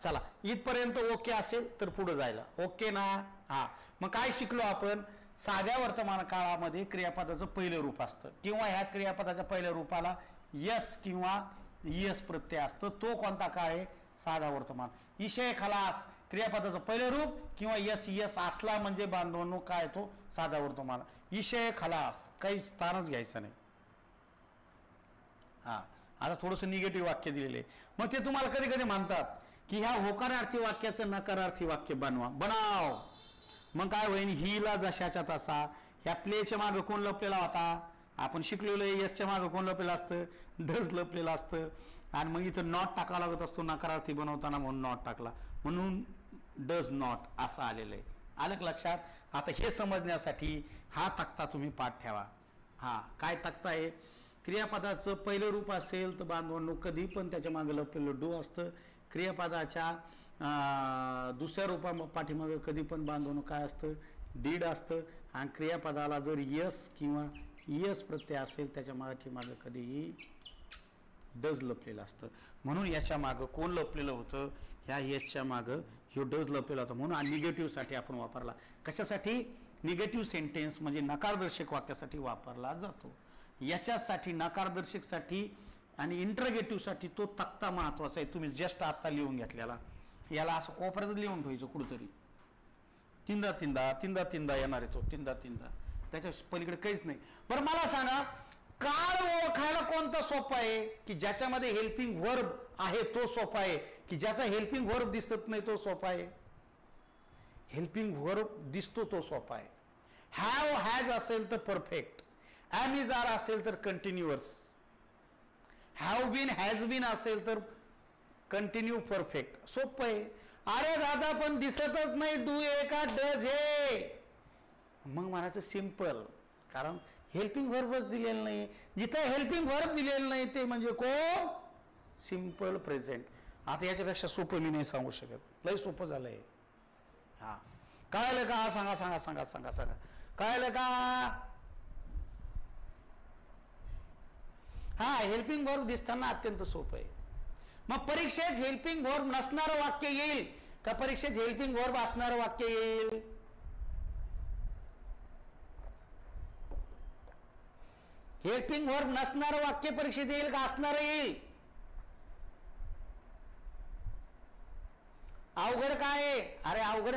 चला इथपर्यंत ओके असेल तर पुढे जायला ओके ना. हा मग काय शिकलो आपण, साध्या वर्तमान काळामध्ये क्रियापदाचं पहिलं रूप असतं किंवा ह्या क्रियापदाच्या पहिल्या रूपाला यस किंवा यस प्रत्यय असतं. तो कोणता काळ आहे, साधा वर्तमान. इशय खलास क्रियापदाचं पहिलं रूप किंवा यस यस असला म्हणजे बांधवांनो काय तो साधा वर्तमान. इशय खलास काही स्थानच घ्यायचं नाही. हा आता थोडंसं निगेटिव्ह वाक्य दिलेले, मग ते तुम्हाला कधी कधी म्हणतात की ह्या होकारार्थी वाक्याचं नकारार्थी वाक्य बनाव. मग काय होईल, हिला जशाच्या तसा. ह्या प्लेच्या मागं कोण लपलेला होता, आपण शिकलेलो. यसच्या मागं कोण लपलेलं असतं, डज लपलेलं असतं. आणि मग इथं नॉट टाकावा लागत असतो नकारार्थी बनवताना, म्हणून नॉट टाकला, म्हणून डज नॉट असं आलेलं आहे. आलं लक्षात. आता हे समजण्यासाठी हा तक्ता तुम्ही पाठ ठेवा. हा काय तक्ता आहे, क्रियापदाचं पहिलं रूप असेल तर बांधवांनो कधी पण त्याच्या मागे लपलेलं डू असतं. क्रियापदाच्या दुसऱ्या रूपा पाठीमागे कधी पण बांधवांनो काय असतं, डीड असतं. आणि क्रियापदाला जर यस किंवा यस प्रत्यय असेल त्याच्या मागे कधीही डज लपलेलं असतं. म्हणून याच्या मागं कोण लपलेलं होतं, ह्या यसच्या मागं ह्यो डज लपलेला होता. म्हणून निगेटिव्हसाठी आपण वापरला. कशासाठी, निगेटिव्ह सेंटेन्स म्हणजे नकारदर्शक वाक्यासाठी वापरला जातो. याच्यासाठी नकारदर्शकसाठी आणि इंटरगेटिव्हसाठी तो तक्ता महत्वाचा आहे. तुम्ही जस्ट आता लिहून घेतलेला, याला असं कोपऱ्यात लिहून ठेवायचं कुठंतरी. तीनदा तीनदा तीनदा तीनदा येणार आहे तो, तीनदा तीनदा. त्याच्या पलीकडे काहीच नाही. बरं मला सांगा, काळ ओळखायला कोणता सोपा आहे, की ज्याच्यामध्ये हेल्पिंग वर्ब आहे तो सोपा आहे, की ज्याचा हेल्पिंग वर्ब दिसत नाही तो सोपा आहे. हेल्पिंग वर्ब दिसतो तो सोपा आहे. हॅव हॅज असेल तर परफेक्ट, एम इज आर असेल तर continuous, have been has been असेल तर कंटिन्यू परफेक्ट. सोपं आहे. अरे दादा पण दिसतच नाही डू आहे का डज आहे, मग म्हणायचं सिंपल. कारण हेल्पिंग वर्बच दिलेलं नाही. जिथं हेल्पिंग वर्ब दिलेलं नाही ते म्हणजे कोण, सिंपल प्रेझेंट. आता याच्यापेक्षा सोपं मी नाही सांगू शकत, लय सोपं झालंय. हा कळलं का, सांगा सांगा सांगा सांगा सांगा, कळलं का. हा हेल्पिंग वर्ब दिसताना अत्यंत सोपं आहे. मग परीक्षेत हेल्पिंग वर्ब नसणारं वाक्य येईल का परीक्षेत हेल्पिंग वर्ब असणारं वाक्य येईल. हेल्पिंग वर्ब नसणारं वाक्य परीक्षेत येईल का असणारं येईल. अवघड काय, अरे अवघड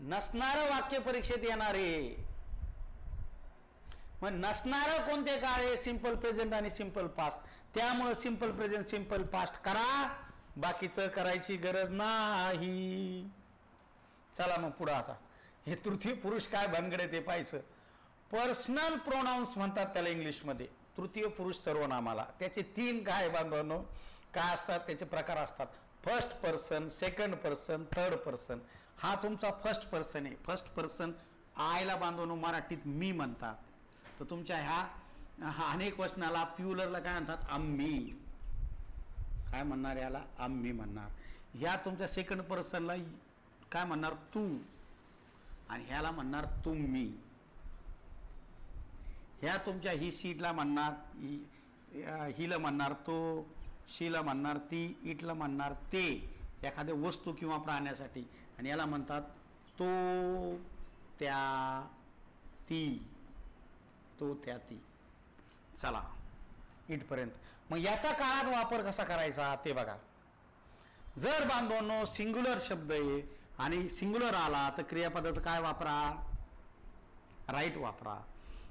नसणारं वाक्य परीक्षेत येणार आहे. मग नसणारं कोणते काळ आहे, सिंपल प्रेझेंट आणि सिंपल पास्ट. त्यामुळे सिंपल प्रेझेंट सिंपल पास्ट करा बाकीचं करायची गरज नाही. चला मग पुढं आता हे तृतीय पुरुष काय भानगड आहे ते पाहायचं. पर्सनल प्रोनाउन्स म्हणतात त्याला इंग्लिशमध्ये, तृतीय पुरुष सर्वनामाला. त्याचे 3 काय बांधवांनो काय असतात, त्याचे प्रकार असतात. First person, second person, third person. हा तुमचा फर्स्ट पर्सन आहे. फर्स्ट पर्सन आयला बांधवांनो मराठीत मी म्हणतात. तर तुमच्या ह्या अनेक वचनाला प्युलरला काय म्हणतात, आम्ही. काय म्हणणार याला, आम्ही म्हणणार. ह्या तुमच्या सेकंड पर्सनला काय म्हणणार, तू. आणि ह्याला म्हणणार तुम्ही. ह्या तुमच्या ही सीटला म्हणणार, हिला म्हणणार तो, शीला म्हणणार ती, इटला म्हणणार ते, एखाद्या वस्तू किंवा प्राण्यासाठी. आणि याला म्हणतात तो, त्या, ती, तो, त्या, ती. चला इथपर्यंत. मग याचा काळात वापर कसा करायचा ते बघा. जर बांधवांनो सिंग्युलर शब्द आहे आणि सिंग्युलर आला तर क्रियापदाचं काय वापरा, राईट वापरा.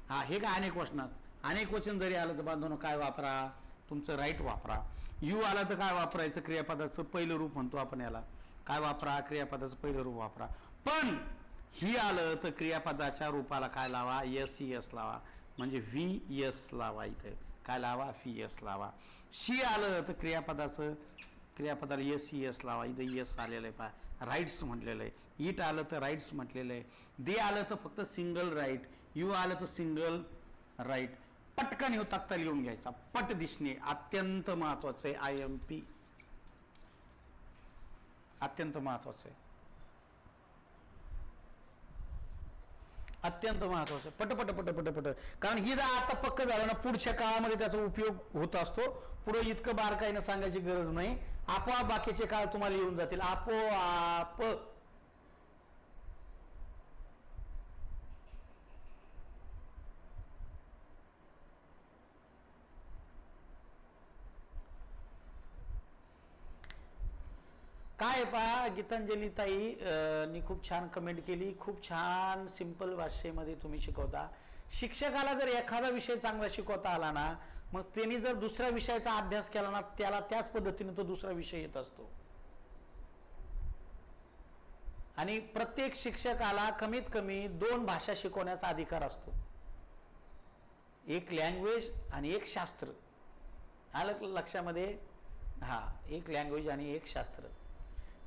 हा हे काय अनेक वचनात, अनेक वचन जरी आलं तर बांधवांनो काय वापरा, तुमचं राईट वापरा. यू आलं तर काय वापरायचं, क्रियापदाचं पहिलं रूप म्हणतो आपण याला. काय वापरा, क्रियापदाचं पहिलं रूप वापरा. पण ही आलं तर क्रियापदाच्या रूपाला काय लावा, एस ई एस लावा. म्हणजे व्ही एस लावा. इथे काय लावा, व्ही एस लावा. शी आलं तर क्रियापदाला एस ई एस लावा. इथं एस आलेलं आहे पहा, राईट्स म्हटलेलं आहे. इट आलं तर राईट्स म्हटलेलं आहे. दे आलं तर फक्त सिंगल राईट. यू आलं तर सिंगल राईट. पटकन येऊ तक्ता लिहून घ्यायचा. पट दिसणे अत्यंत महत्वाचं आहे. आय एम पी अत्यंत महत्वाचं आहे, अत्यंत महत्वाचं. पट पट पट पट पट. कारण ही जर आता पक्क झालं ना, पुढच्या काळामध्ये त्याचा उपयोग होत असतो. पुढे इतकं बारकाईनं सांगायची गरज नाही. आपोआप बाकीचे काळ तुम्हाला येऊन जातील आपोआप. काय पहा, गीतांजली ताई नी खूप छान कमेंट केली. खूप छान सिंपल भाषेमध्ये तुम्ही शिकवता. शिक्षकाला जर एखादा विषय चांगला शिकवता आला ना, मग त्यांनी जर दुसऱ्या विषयाचा अभ्यास केला ना, त्याला त्याच पद्धतीने तो दुसरा विषय येत असतो. आणि प्रत्येक शिक्षकाला कमीत कमी 2 भाषा शिकवण्याचा अधिकार असतो. एक लँग्वेज आणि एक शास्त्र. आलं लक्षामध्ये? हा, एक लँग्वेज आणि एक शास्त्र.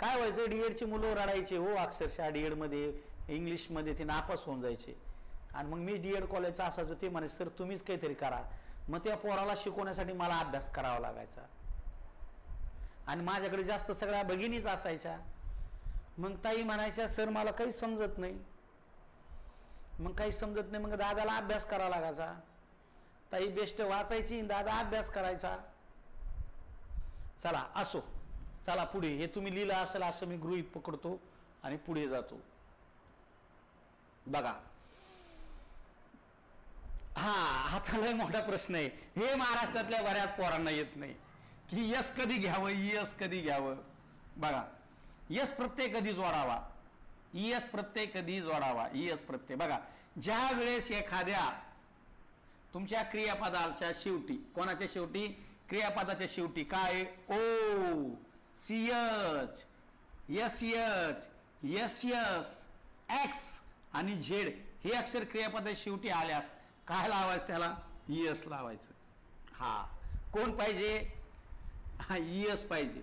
काय व्हायचं, डीएडची मुलं रडायचे हो अक्षरशः. डीएड मध्ये इंग्लिशमध्ये ते नापास होऊन जायचे. आणि मग मी डीएड कॉलेजचा असायचं, ते म्हणायचे सर तुम्हीच काहीतरी करा. मग त्या पोराला शिकवण्यासाठी मला अभ्यास करावा लागायचा. आणि माझ्याकडे जास्त सगळ्या भगिनीच असायच्या. मग ताई म्हणायच्या सर मला काही समजत नाही. मग काही समजत नाही, मग दादाला अभ्यास करावा लागायचा. ताई बेस्ट वाचायची, दादा अभ्यास करायचा. चला असो, चला पुढे. हे तुम्ही लिहिलं असेल असं मी गृहीत पकडतो आणि पुढे जातो. बघा, हा आता लय मोठा प्रश्न आहे. हे महाराष्ट्रातल्या बऱ्याच पोरांना येत नाही की यस कधी घ्यावं, यस कधी घ्यावं. बघा, यस प्रत्यय कधी जोडावा, ईएस प्रत्यय कधी जोडावा, ईएस प्रत्यय. बघा, ज्या वेळेस एखाद्या तुमच्या क्रियापदाच्या शेवटी, कोणाच्या शेवटी, क्रियापदाच्या शेवटी काय, O, C H, S H, S S, X आणि झेड हे अक्षर क्रियापदाच्या शेवटी आल्यास काय लावायचं, त्याला ईएस लावायचं. हा, कोण पाहिजे, हा ईएस पाहिजे.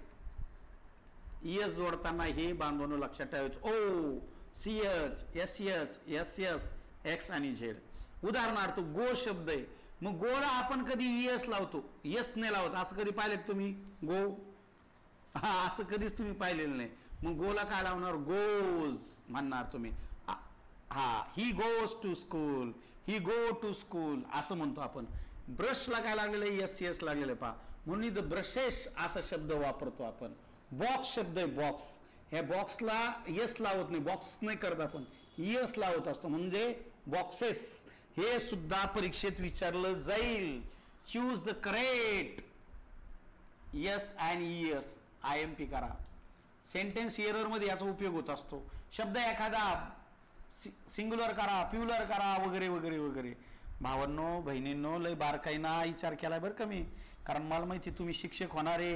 ईएस जोडताना हे बांधून लक्षात ठेवायचं. O, C H, S H, S S, X आणि झेड. उदाहरणार्थ गो शब्द आहे, मग गोला आपण कधी ईएस लावतो, एस नाही लावत. असं कधी पाहिलं तुम्ही, गो? हा, असं कधीच तुम्ही पाहिलेलं नाही. मग गोला काय लावणार, गोज म्हणणार तुम्ही. हा, he goes to school, he go to school असं म्हणतो आपण. ब्रशला काय लागलेलं आहे, एस एस लागलेलं आहे पहा, म्हणून इथं ब्रशेस असा शब्द वापरतो आपण. बॉक्स शब्द आहे, बॉक्स. ह्या बॉक्सला एस लावत नाही, बॉक्स नाही करत आपण, ईएस लावत असतो, म्हणजे बॉक्सेस. हे सुद्धा परीक्षेत विचारलं जाईल. Choose the correct S and ES. I M P करा. सेंटेन्स एरर मध्ये याचा उपयोग होत असतो. शब्द एखादा सिंग्युलर करा, प्युलर करा, वगैरे वगैरे वगैरे. भावांनो बहिणींनो, लय बारकाईना विचार केलाय बरं का मी, कारण मला माहिती तुम्ही शिक्षक होणारे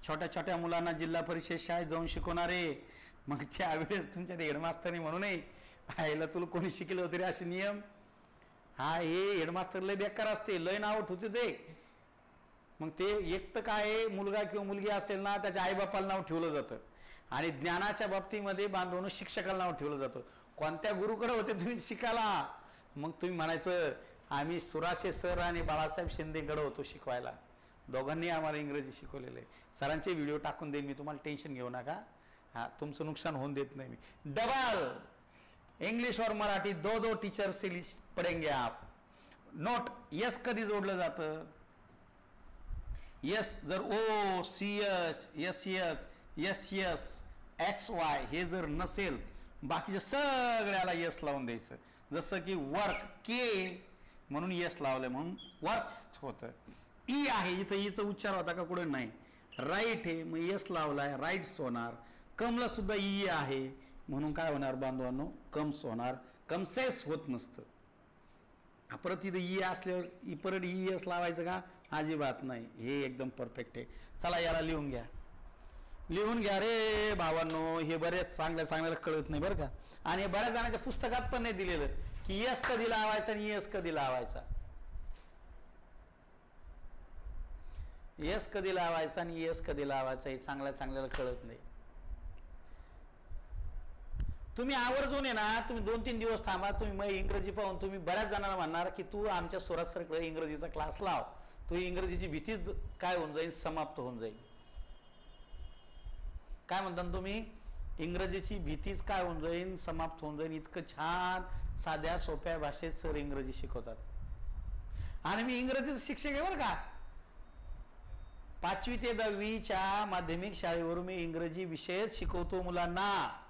छोट्या छोट्या मुलांना जिल्हा परिषद शाळेत जाऊन शिकवणारे, मग त्यावेळेस तुमच्या हेडमास्तरनी म्हणू नये आईला तुला कोणी शिकलं तरी असे नियम. हा हे हेडमास्तर लय बेकार असते, लय नाव ठेवते ते. मग ते एक तर काय मुलगा किंवा मुलगी असेल ना त्याच्या आईबापाला नाव ठेवलं जातं, आणि ज्ञानाच्या बाबतीमध्ये बांधवून शिक्षकाला नाव ठेवलं जातं. कोणत्या गुरुकडे होते तुम्ही शिकायला? मग तुम्ही म्हणायचं आम्ही सुराशे सर आणि बाळासाहेब शिंदेकडे होतो शिकवायला, दोघांनी आम्हाला इंग्रजी शिकवलेलं आहे. सरांचे व्हिडिओ टाकून देईन मी, तुम्हाला टेन्शन घेऊ नका. हा तुमचं नुकसान होऊन देत नाही मी. डबल इंग्लिश और मराठी दो दो टीचर से पढेंगे आप. नोट यस कधी जोडलं जातं? यस जर O C H S H S S X Y हे जर नसेल, बाकीच्या सगळ्याला यस लावून द्यायचं. जसं की वर्क के म्हणून यस लावलं म्हणून वर्क्स होतं. ई आहे इथं, ईचा उच्चार होता का कुठे? नाही. राईट आहे मग यस लावलाय राईट्स होणार. कमला सुद्धा ई आहे म्हणून काय होणार बांधवांनो? कम्स होणार. कम्सेस होत नसतं. परत इथं ई असल्यावर परत ई एस लावायचं का? अजिबात नाही. हे एकदम परफेक्ट आहे. चला याला लिहून घ्या, लिहून घ्या रे भावांनो. हे बरेच चांगल्याला कळत नाही बरं का, आणि बऱ्याच जणांच्या पुस्तकात पण नाही दिलेलं की यस कधी लावायचा आणि यस कधी लावायचा. यस कधी लावायचा आणि यस कधी लावायचा हे चांगल्याला कळत नाही. तुम्ही आवर्जून आहे ना, तुम्ही 2-3 दिवस थांबा. तुम्ही मग इंग्रजी पाहून तुम्ही बऱ्याच जणांना म्हणणार की तू आमच्या सुराज सरकडे इंग्रजीचा क्लास लाव, तू इंग्रजीची भीतीच काय होऊन जाईल? समाप्त होऊन जाईल. काय म्हणता तुम्ही? इंग्रजीची भीतीच काय होऊन जाईल? समाप्त होऊन जाईल. इतकं छान साध्या सोप्या भाषेत सर इंग्रजी शिकवतात. आणि मी इंग्रजीचं शिक्षक आहे बरं का. 5वी ते 10वीच्या माध्यमिक शाळेवरून मी इंग्रजी विषयच शिकवतो मुलांना.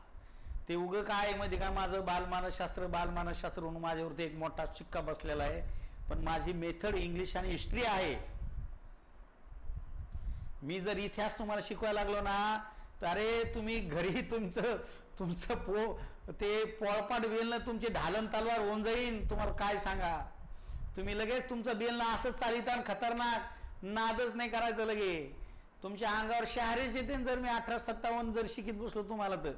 ते उगं काय मध्ये का माझं बालमानसशास्त्र म्हणून माझ्यावरती एक मोठा शिक्का बसलेला आहे, पण माझी मेथड इंग्लिश आणि हिस्ट्री आहे. मी जर इतिहास तुम्हाला शिकवायला लागलो ना, तर अरे तुम्ही घरी तुमचं ते पोळपाट बेलनं तुमची ढालन तलवार होऊन जाईल. तुम्हाला काय सांगा, तुम्ही लगेच तुमचं बेलनं असंच चालितान खतरनाक नादच नाही करायचं. लगे तुमच्या अंगावर शहारेच येते. जर मी 1857 जर शिकित बसलो तुम्हाला, तर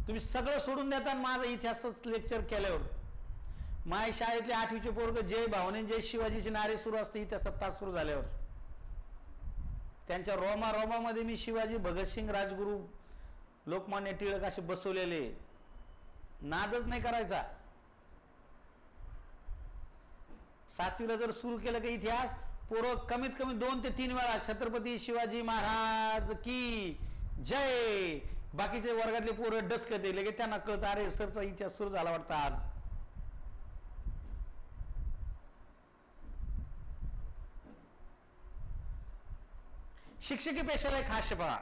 तुम्ही सगळं सोडून देता माझं इतिहासच लेक्चर केल्यावर. माझ्या शाळेतले 8वीचे पोरग जय भावने जय शिवाजीचे नारे सुरू असते इतिहासात तास सुरू झाल्यावर. त्यांच्या रोमामध्ये मी शिवाजी, भगतसिंग, राजगुरू, लोकमान्य टिळक असे बसवलेले. नादच नाही करायचा. 7वीला जर सुरू केलं की इतिहास, पोरं कमीत कमी 2 ते 3 वेळा छत्रपती शिवाजी महाराज की जय. बाकीचे वर्गातले पोरं डचकते लगे, त्यांना कळतं अरे सरचा इतिहास सुरू झाला वाटतं आज. शिक्षकी पेशाला एक खास पहा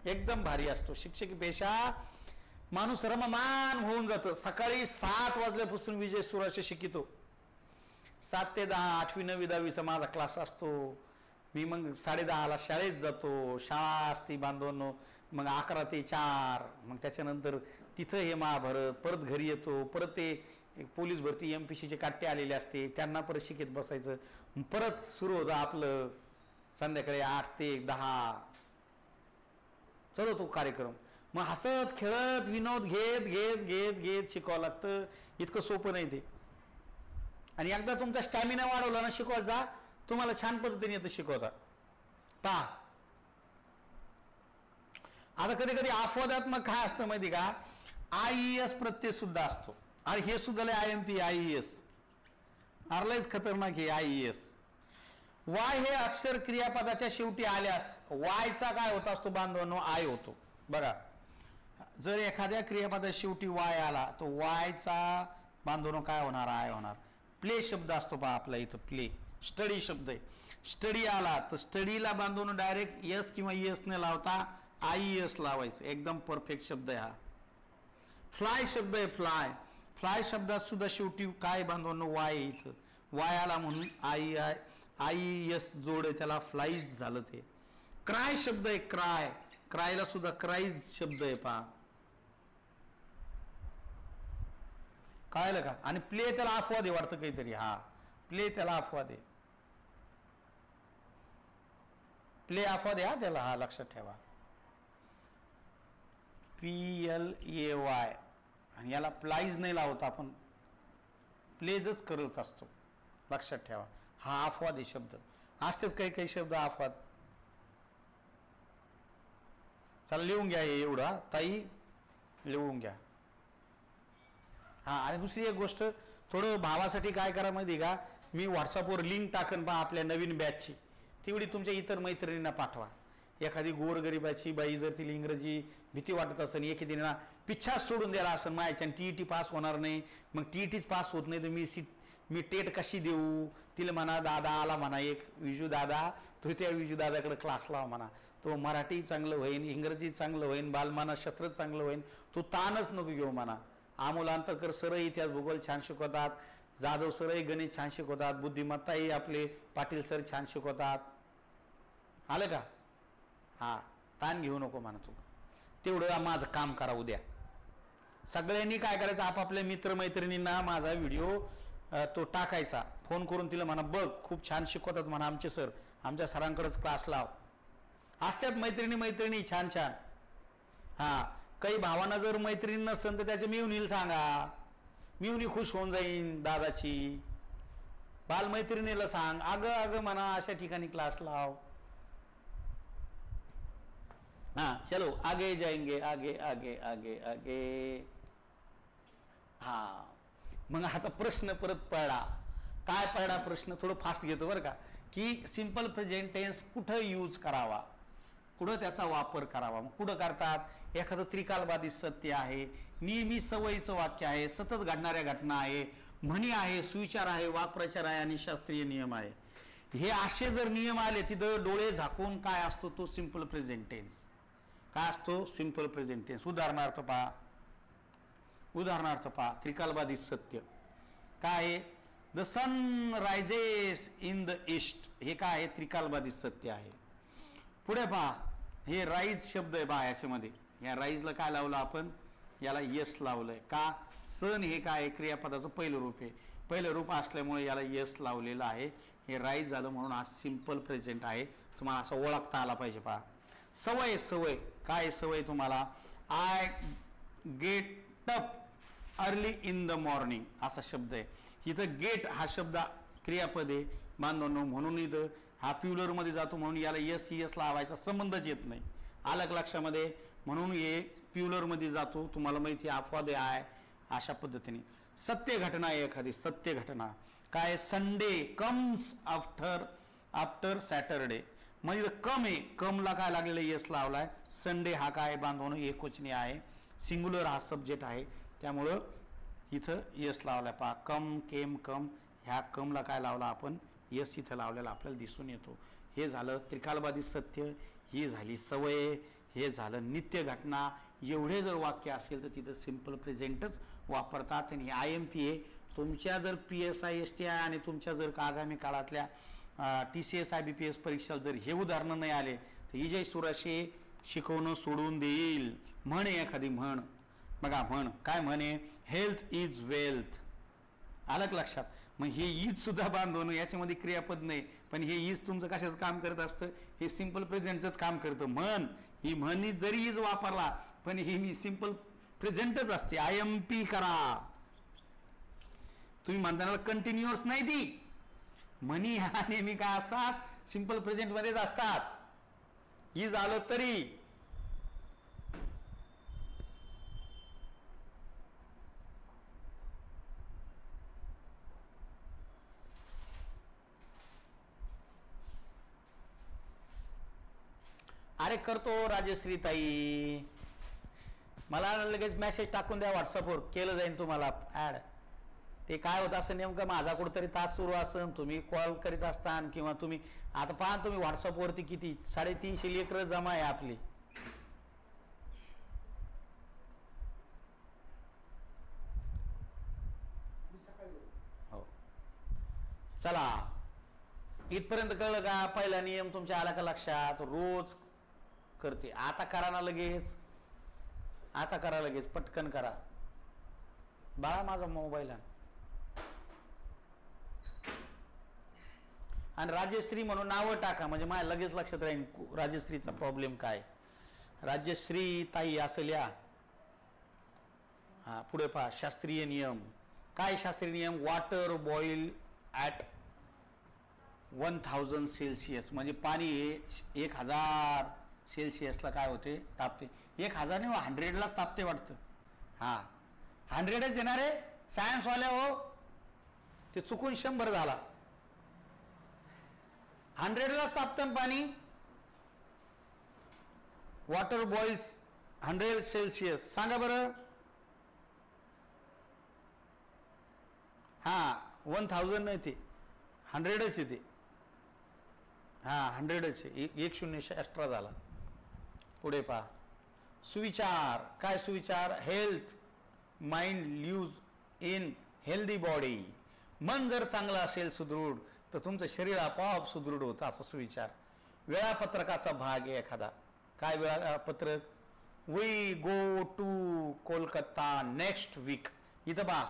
एकदम भारी असतो. शिक्षकी पेशा माणूस रममान होऊन जातं. सकाळी 7 वाजल्यापासून विजय सुराशे शिकितो. 7 ते 10 8वी 9वी 10वीचा माझा क्लास असतो. मी मग 10:30ला शाळेत जातो. शाळा असती बांधवांनो. मग 11 ते 4, मग त्याच्यानंतर तिथं हे महाभारत. परत घरी येतो. परत ते पोलीस भरती MPCचे काट्टे आलेले असते, त्यांना परत शिकत बसायचं. परत सुरू होतं आपलं संध्याकाळी 8 ते 10 चालू तो कार्यक्रम. मग हसत खेळत विनोद घेत घेत घेत घेत शिकावं लागतं. इतकं सोपं नाही ते. आणि एकदा तुमचा स्टॅमिना वाढवला ना शिकवायचा, तुम्हाला छान पद्धतीने येतं शिकवता. पहा आता कधी कधी अपवादात्मक काय असतं माहिती का, IES प्रत्यय सुद्धा असतो. आणि हे सुद्धा IMP IES आरलाच खतरनाक आहे. IES वाय हे अक्षर क्रियापदाच्या शेवटी आल्यास वायचा काय होत असतो बांधवांनो? आय होतो. बघा जर एखाद्या क्रियापदाच्या शेवटी वाय आला तर वायचा बांधवांनो काय होणार? आय होणार. प्ले शब्द असतो पहा आपला इथं, प्ले. स्टडी शब्द आहे. स्टडी आला तर स्टडीला बांधवांनो डायरेक्ट यस किंवा यस ने लावता IES लावायचं. एकदम परफेक्ट शब्द आहे हा. फ्लाय शब्द आहे. फ्लाय शब्दात सुद्धा शेवटी काय बांधवांनो? वाय. इथं वाय आला म्हणून IES जोड आहे, त्याला फ्लाईज झालं ते. क्राय शब्द आहे. क्रायला सुद्धा क्राईज शब्द आहे पहा. कळलं का? आणि प्ले त्याला अपवाद आहे वाटतं काहीतरी. हा प्ले त्याला अपवाद आहे. प्ले अपवाद आहे त्याला, हा लक्षात ठेवा. PLAY आणि याला प्लाईज नाही लावत आपण, प्लेजच करत असतो, लक्षात ठेवा. हा अपवाद आहे शब्द. असतात काही काही शब्द अपवाद. चला लिहून घ्या हे एवढा ताई, लिहून घ्या. हा आणि दुसरी एक गोष्ट, थोडं भावासाठी काय करा माहिती का, मी व्हॉट्सअपवर लिंक टाकन पहा आपल्या नवीन बॅचची, तेवढी तुमच्या इतर मैत्रिणींना पाठवा. एखादी गोरगरिबाची बाई जर तिला इंग्रजी भीती वाटत असेल, एखादीना पिच्छाच सोडून द्यायला असेल माझ्याच्यानं, TET पास होणार नाही, मग TETच पास होत नाही तर मी टेट कशी देऊ, तिला म्हणा दादा आला म्हणा एक विजू दादा, तो त्या विजू दादाकडे क्लास लावा म्हणा, तो मराठी चांगलं होईन, इंग्रजी चांगलं होईन, बालमानसशास्त्र चांगलं होईन, तो ताणच नको घेऊ म्हणा. अमोल अंतरकर सर इतिहास भूगोल छान शिकवतात, जाधव सरही गणित छान शिकवतात, बुद्धिमत्ताही आपले पाटील सर छान शिकवतात. आलं का? हा, ताण घेऊ नको म्हणा तू, तेवढं माझं काम करा. उद्या सगळ्यांनी काय करायचं, आपापल्या मित्रमैत्रिणींना माझा व्हिडिओ तो टाकायचा, फोन करून तिला म्हणा बघ खूप छान शिकवतात म्हणा आमचे सर, आमच्या सरांकडेच क्लास लाव. असतात मैत्रिणी छान छान. हा, काही भावांना जर मैत्रिणी नसेल तर त्याचे मिळून सांगा, मिळून खुश होऊन जाईन दादाची. बालमैत्रिणीला सांग, अगं अगं म्हणा अशा ठिकाणी क्लास लाव. हाँ चलो आगे जाएंगे, आगे आगे आगे आगे. हाँ मग आता प्रश्न परत पडला. काय पडला प्रश्न, थोडं फास्ट घेतो बरं का, की सिंपल प्रेझेंट टेन्स कुठं यूज करावा, कुठं त्याचा वापर करावा. मग कुठं करतात, एखादं त्रिकालबाधित सत्य आहे, नेहमी सवयीचं वाक्य आहे, सतत घडणाऱ्या घटना आहे, म्हणी आहे, सुविचार आहे, वाक्प्रचार आहे आणि शास्त्रीय नियम आहे. हे असे जर नियम आले, तिथं डोळे झाकून काय असतो तो सिंपल प्रेझेंट टेन्स. काय असतो सिंपल प्रेझेंट टेन्स. उदाहरणार्थ पहा त्रिकालबाधित सत्य काय आहे, the sun rises in the east, हे काय आहे त्रिकालबाधित सत्य आहे. पुढे पहा, हे राईज शब्द आहे पहा, याच्यामध्ये या राईजला काय लावलं आपण, याला यस लावलंय का, सन हे काय आहे क्रियापदाचं पहिलं रूप आहे, पहिलं रूप असल्यामुळे याला यस लावलेलं आहे. हे राईज झालं म्हणून हा सिंपल प्रेझेंट आहे. तुम्हाला असं ओळखता आला पाहिजे पहा. सवय काय सवय तुम्हाला, I get up early in the morning असा शब्द आहे. इथं गेट हा शब्द क्रियापद आहे बांधवांनो, म्हणून इथं हा प्युलर मध्ये जातो म्हणून याला यस लावायचा संबंधच येत नाही. अलग लक्षामध्ये, म्हणून हे प्युलर मध्ये जातो. तुम्हाला माहिती अपवाद आहे अशा पद्धतीने. सत्य घटना आहे एखादी, सत्य घटना काय, संडे कम्स आफ्टर सॅटरडे, म्हणजे कम आहे, कमला काय लागलेलं यस लावलाय. संडे हा काय बांधवणं एकवचनी आहे, सिंग्युलर हा सब्जेक्ट आहे, त्यामुळं इथं यस लावलाय पहा. कम केम कम, ह्या कमला काय लावला आपण यस इथं लावलेला आपल्याला दिसून येतो. हे झालं त्रिकालबाधित सत्य, ही झाली सवय, हे झालं नित्य घटना. एवढे जर वाक्य असेल तर तिथं सिंपल प्रेझेंटच वापरतात. आणि IMP आहे तुमच्या जर PSI STI आणि तुमच्या जर आगामी काळातल्या TCS IBPS परीक्षेला जर हे उदाहरणं नाही आले तर इजय सुराशे शिकवणं सोडून देईल. म्हण एखादी म्हण बघा, म्हण काय म्हणे, हेल्थ इज वेल्थ. अलग लक्षात. मग हे इज सुद्धा बांधवणं, याच्यामध्ये क्रियापद नाही, पण हे इज तुमचं कशाचं काम करत असतं, हे सिंपल प्रेझेंटच काम करतं. म्हण ही म्हणी जरी इज वापरला पण ही मी सिंपल प्रेझेंटच असते. IMP करा तुम्ही म्हणताना कंटिन्युअस नाही, ती म्हणी ह्या नेहमी काय असतात सिंपल प्रेझेंट मध्येच असतात. इज आलं तरी. अरे करतो राजश्री ताई, मला लगेच मेसेज टाकून द्या व्हॉट्सअपवर, केलं जाईल तुम्हाला ऍड. ते काय होत असं नेमकं माझा कुठेतरी तास सुरू असेल, तुम्ही कॉल करीत असताना, किंवा तुम्ही आता पहा तुम्ही व्हॉट्सअपवरती किती 350 लेकरं जमा आहे आपली. हो चला, इथपर्यंत कळलं का. पहिला नियम तुमच्या आला का लक्षात, रोज करते. आता करा ना लगेच, आता करा लगेच, पटकन करा. बाळा माझा मोबाईल आहे. आणि राजश्री म्हणून नावं टाका म्हणजे मला लगेच लक्षात राहील राजश्रीचा प्रॉब्लेम काय. राजश्री ताई असल्या. हा पुढे पहा शास्त्रीय नियम. काय शास्त्रीय नियम. वॉटर बॉईल ॲट 1000 सेल्सिअस म्हणजे पाणी हे 1000 सेल्सिअसला काय होते तापते. 1000 नाही 100लाच तापते वाटतं. हा 100च येणार आहे सायन्सवाल्या हो. ते चुकून 100 झाला. 100लाच तापतं पाणी. Water boils 100 Celsius. सांगा बरं. हा 1000 नाही ते 100च येते. हा 100च आहे. 1 0 एक्स्ट्रा झाला. पुढे पहा सुविचार. काय सुविचार. Health mind lives in healthy body. मन जर चांगलं असेल सुदृढ तर तुमचं शरीर आपोआप सुदृढ होतं असं सुविचार. वेळापत्रकाचा भाग आहे एखादा. काय वेळापत्रक. We go to Kolkata next week. इथं बा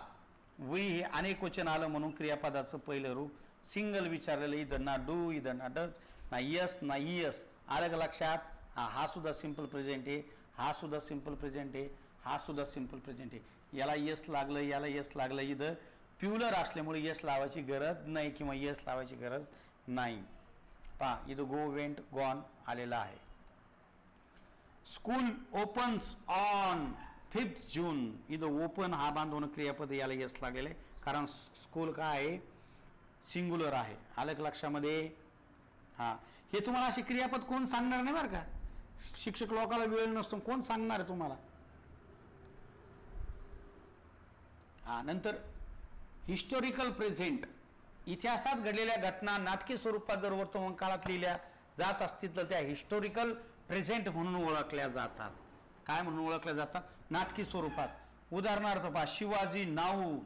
वी हे अनेक वचन आलं म्हणून क्रियापदाचं पहिलं रूप सिंगल विचारलेलं. इथं ना डू इथं ना डज ना यस ना इयस. आलं का लक्षात. हा सुद्धा सिंपल प्रेझेंट आहे. हा सुद्धा सिंपल प्रेझेंट आहे. हा सुद्धा सिंपल प्रेझेंट आहे. याला यस लागलं याला यस लागलं. इथं प्युलर असल्यामुळे यस लावायची गरज नाही किंवा यस लावायची गरज नाही. पहा इथं गो वेंट गॉन आलेला आहे. स्कूल ओपन्स ऑन 5 जून. इथं ओपन हा बांधून क्रियापद याला यस लागलेलं आहे कारण स्कूल काय आहे सिंग्युलर आहे. आलं का लक्षामध्ये. हा हे तुम्हाला अशी क्रियापद कोण सांगणार नाही बरं का. शिक्षक लोकांना वेळ नसतो कोण सांगणार तुम्हाला. हा नंतर हिस्टोरिकल प्रेझेंट. इतिहासात घडलेल्या घटना नाटकी स्वरूपात जर वर्तमान काळात लिहिल्या जात असतील तर त्या हिस्टोरिकल प्रेझेंट म्हणून ओळखल्या जातात. काय म्हणून ओळखल्या जातात. नाटकी स्वरूपात. उदाहरणार्थ पहा Shivaji now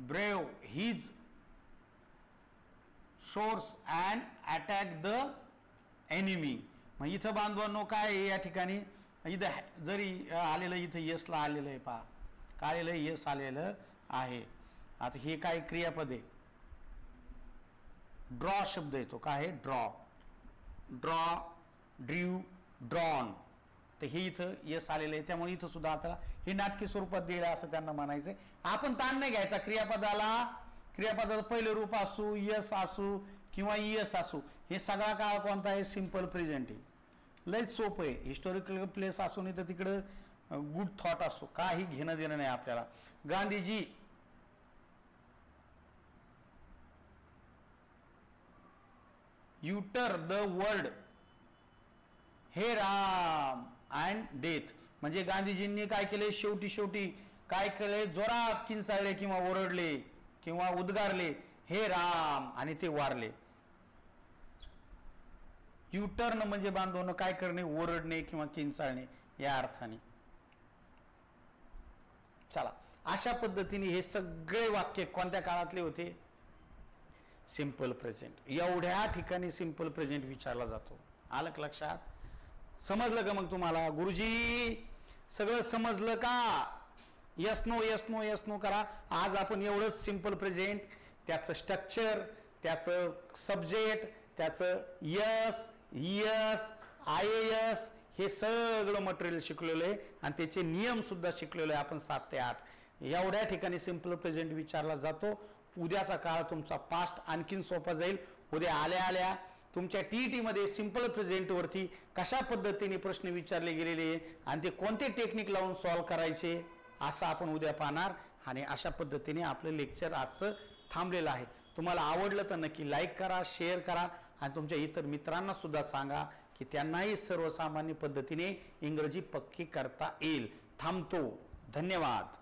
brave his source and attack the enemy. मग इथं बांधवांनो काय या ठिकाणी इथं जरी आलेलं इथं यसला आलेलं आहे. पहा काय आलेलं यस आलेलं आहे. आता हे काय क्रियापद आहे. ड्रॉ शब्द येतो. काय आहे ड्रॉ. Draw ड्रीव drawn. तर हे इथं यस आलेलं आहे त्यामुळे इथं सुद्धा आपल्याला हे नाटकी स्वरूपात दिलं असं त्यांना म्हणायचंय. आपण ताण नाही घ्यायचा. क्रियापदाचं पहिलं रूप असू यस असू किंवा इयस असू हे सगळा काळ कोणता आहे सिंपल प्रेझेंट आहे. लयच सोपं आहे. हिस्टोरिकल प्लेस असू नाही तर तिकडं गुड थॉट असो काही घेणं देणं नाही आपल्याला. गांधीजी युटर द वर्ल्ड हे राम अँड डेथ. म्हणजे गांधीजींनी काय केले शेवटी काय केले जोरात किंचाळले किंवा ओरडले किंवा उद्गारले हे राम आणि ते वारले. युटर्न म्हणजे बांधवणं काय करणे ओरडणे किंवा किंचाळणे या अर्थाने. चला अशा पद्धतीने हे सगळे वाक्य कोणत्या काळातले होते सिंपल प्रेझेंट. एवढ्या ठिकाणी सिंपल प्रेझेंट विचारला जातो. आलं का लक्षात. समजलं का मग तुम्हाला. गुरुजी सगळं समजलं का. Yes no yes no yes no करा. आज आपण एवढंच सिंपल प्रेझेंट त्याचं स्ट्रक्चर त्याचं सब्जेक्ट त्याचं यस यस आय एस हे सगळं मटेरियल शिकलेलं आहे आणि त्याचे नियम सुद्धा शिकलेले आहे आपण 7 ते 8. एवढ्या ठिकाणी सिंपल प्रेझेंट विचारला जातो. उद्याचा काळ तुमचा पास्ट आणखीन सोपा जाईल. उद्या आल्या तुमच्या टीईटी मध्ये सिंपल प्रेझेंट वरती कशा पद्धतीने प्रश्न विचारले गेलेले आणि ते कोणते टेक्निक लावून सॉल्व्ह करायचे असं आपण उद्या पाहणार. आणि अशा पद्धतीने आपलं लेक्चर आजचं थांबलेलं आहे. तुम्हाला आवडलं तर नक्की लाईक करा शेअर करा आणि तुमच्या इतर मित्रांना सुद्धा सांगा की त्यांनाही सर्वसामान्य पद्धतीने इंग्रजी पक्की करता येईल. थांबतो. धन्यवाद.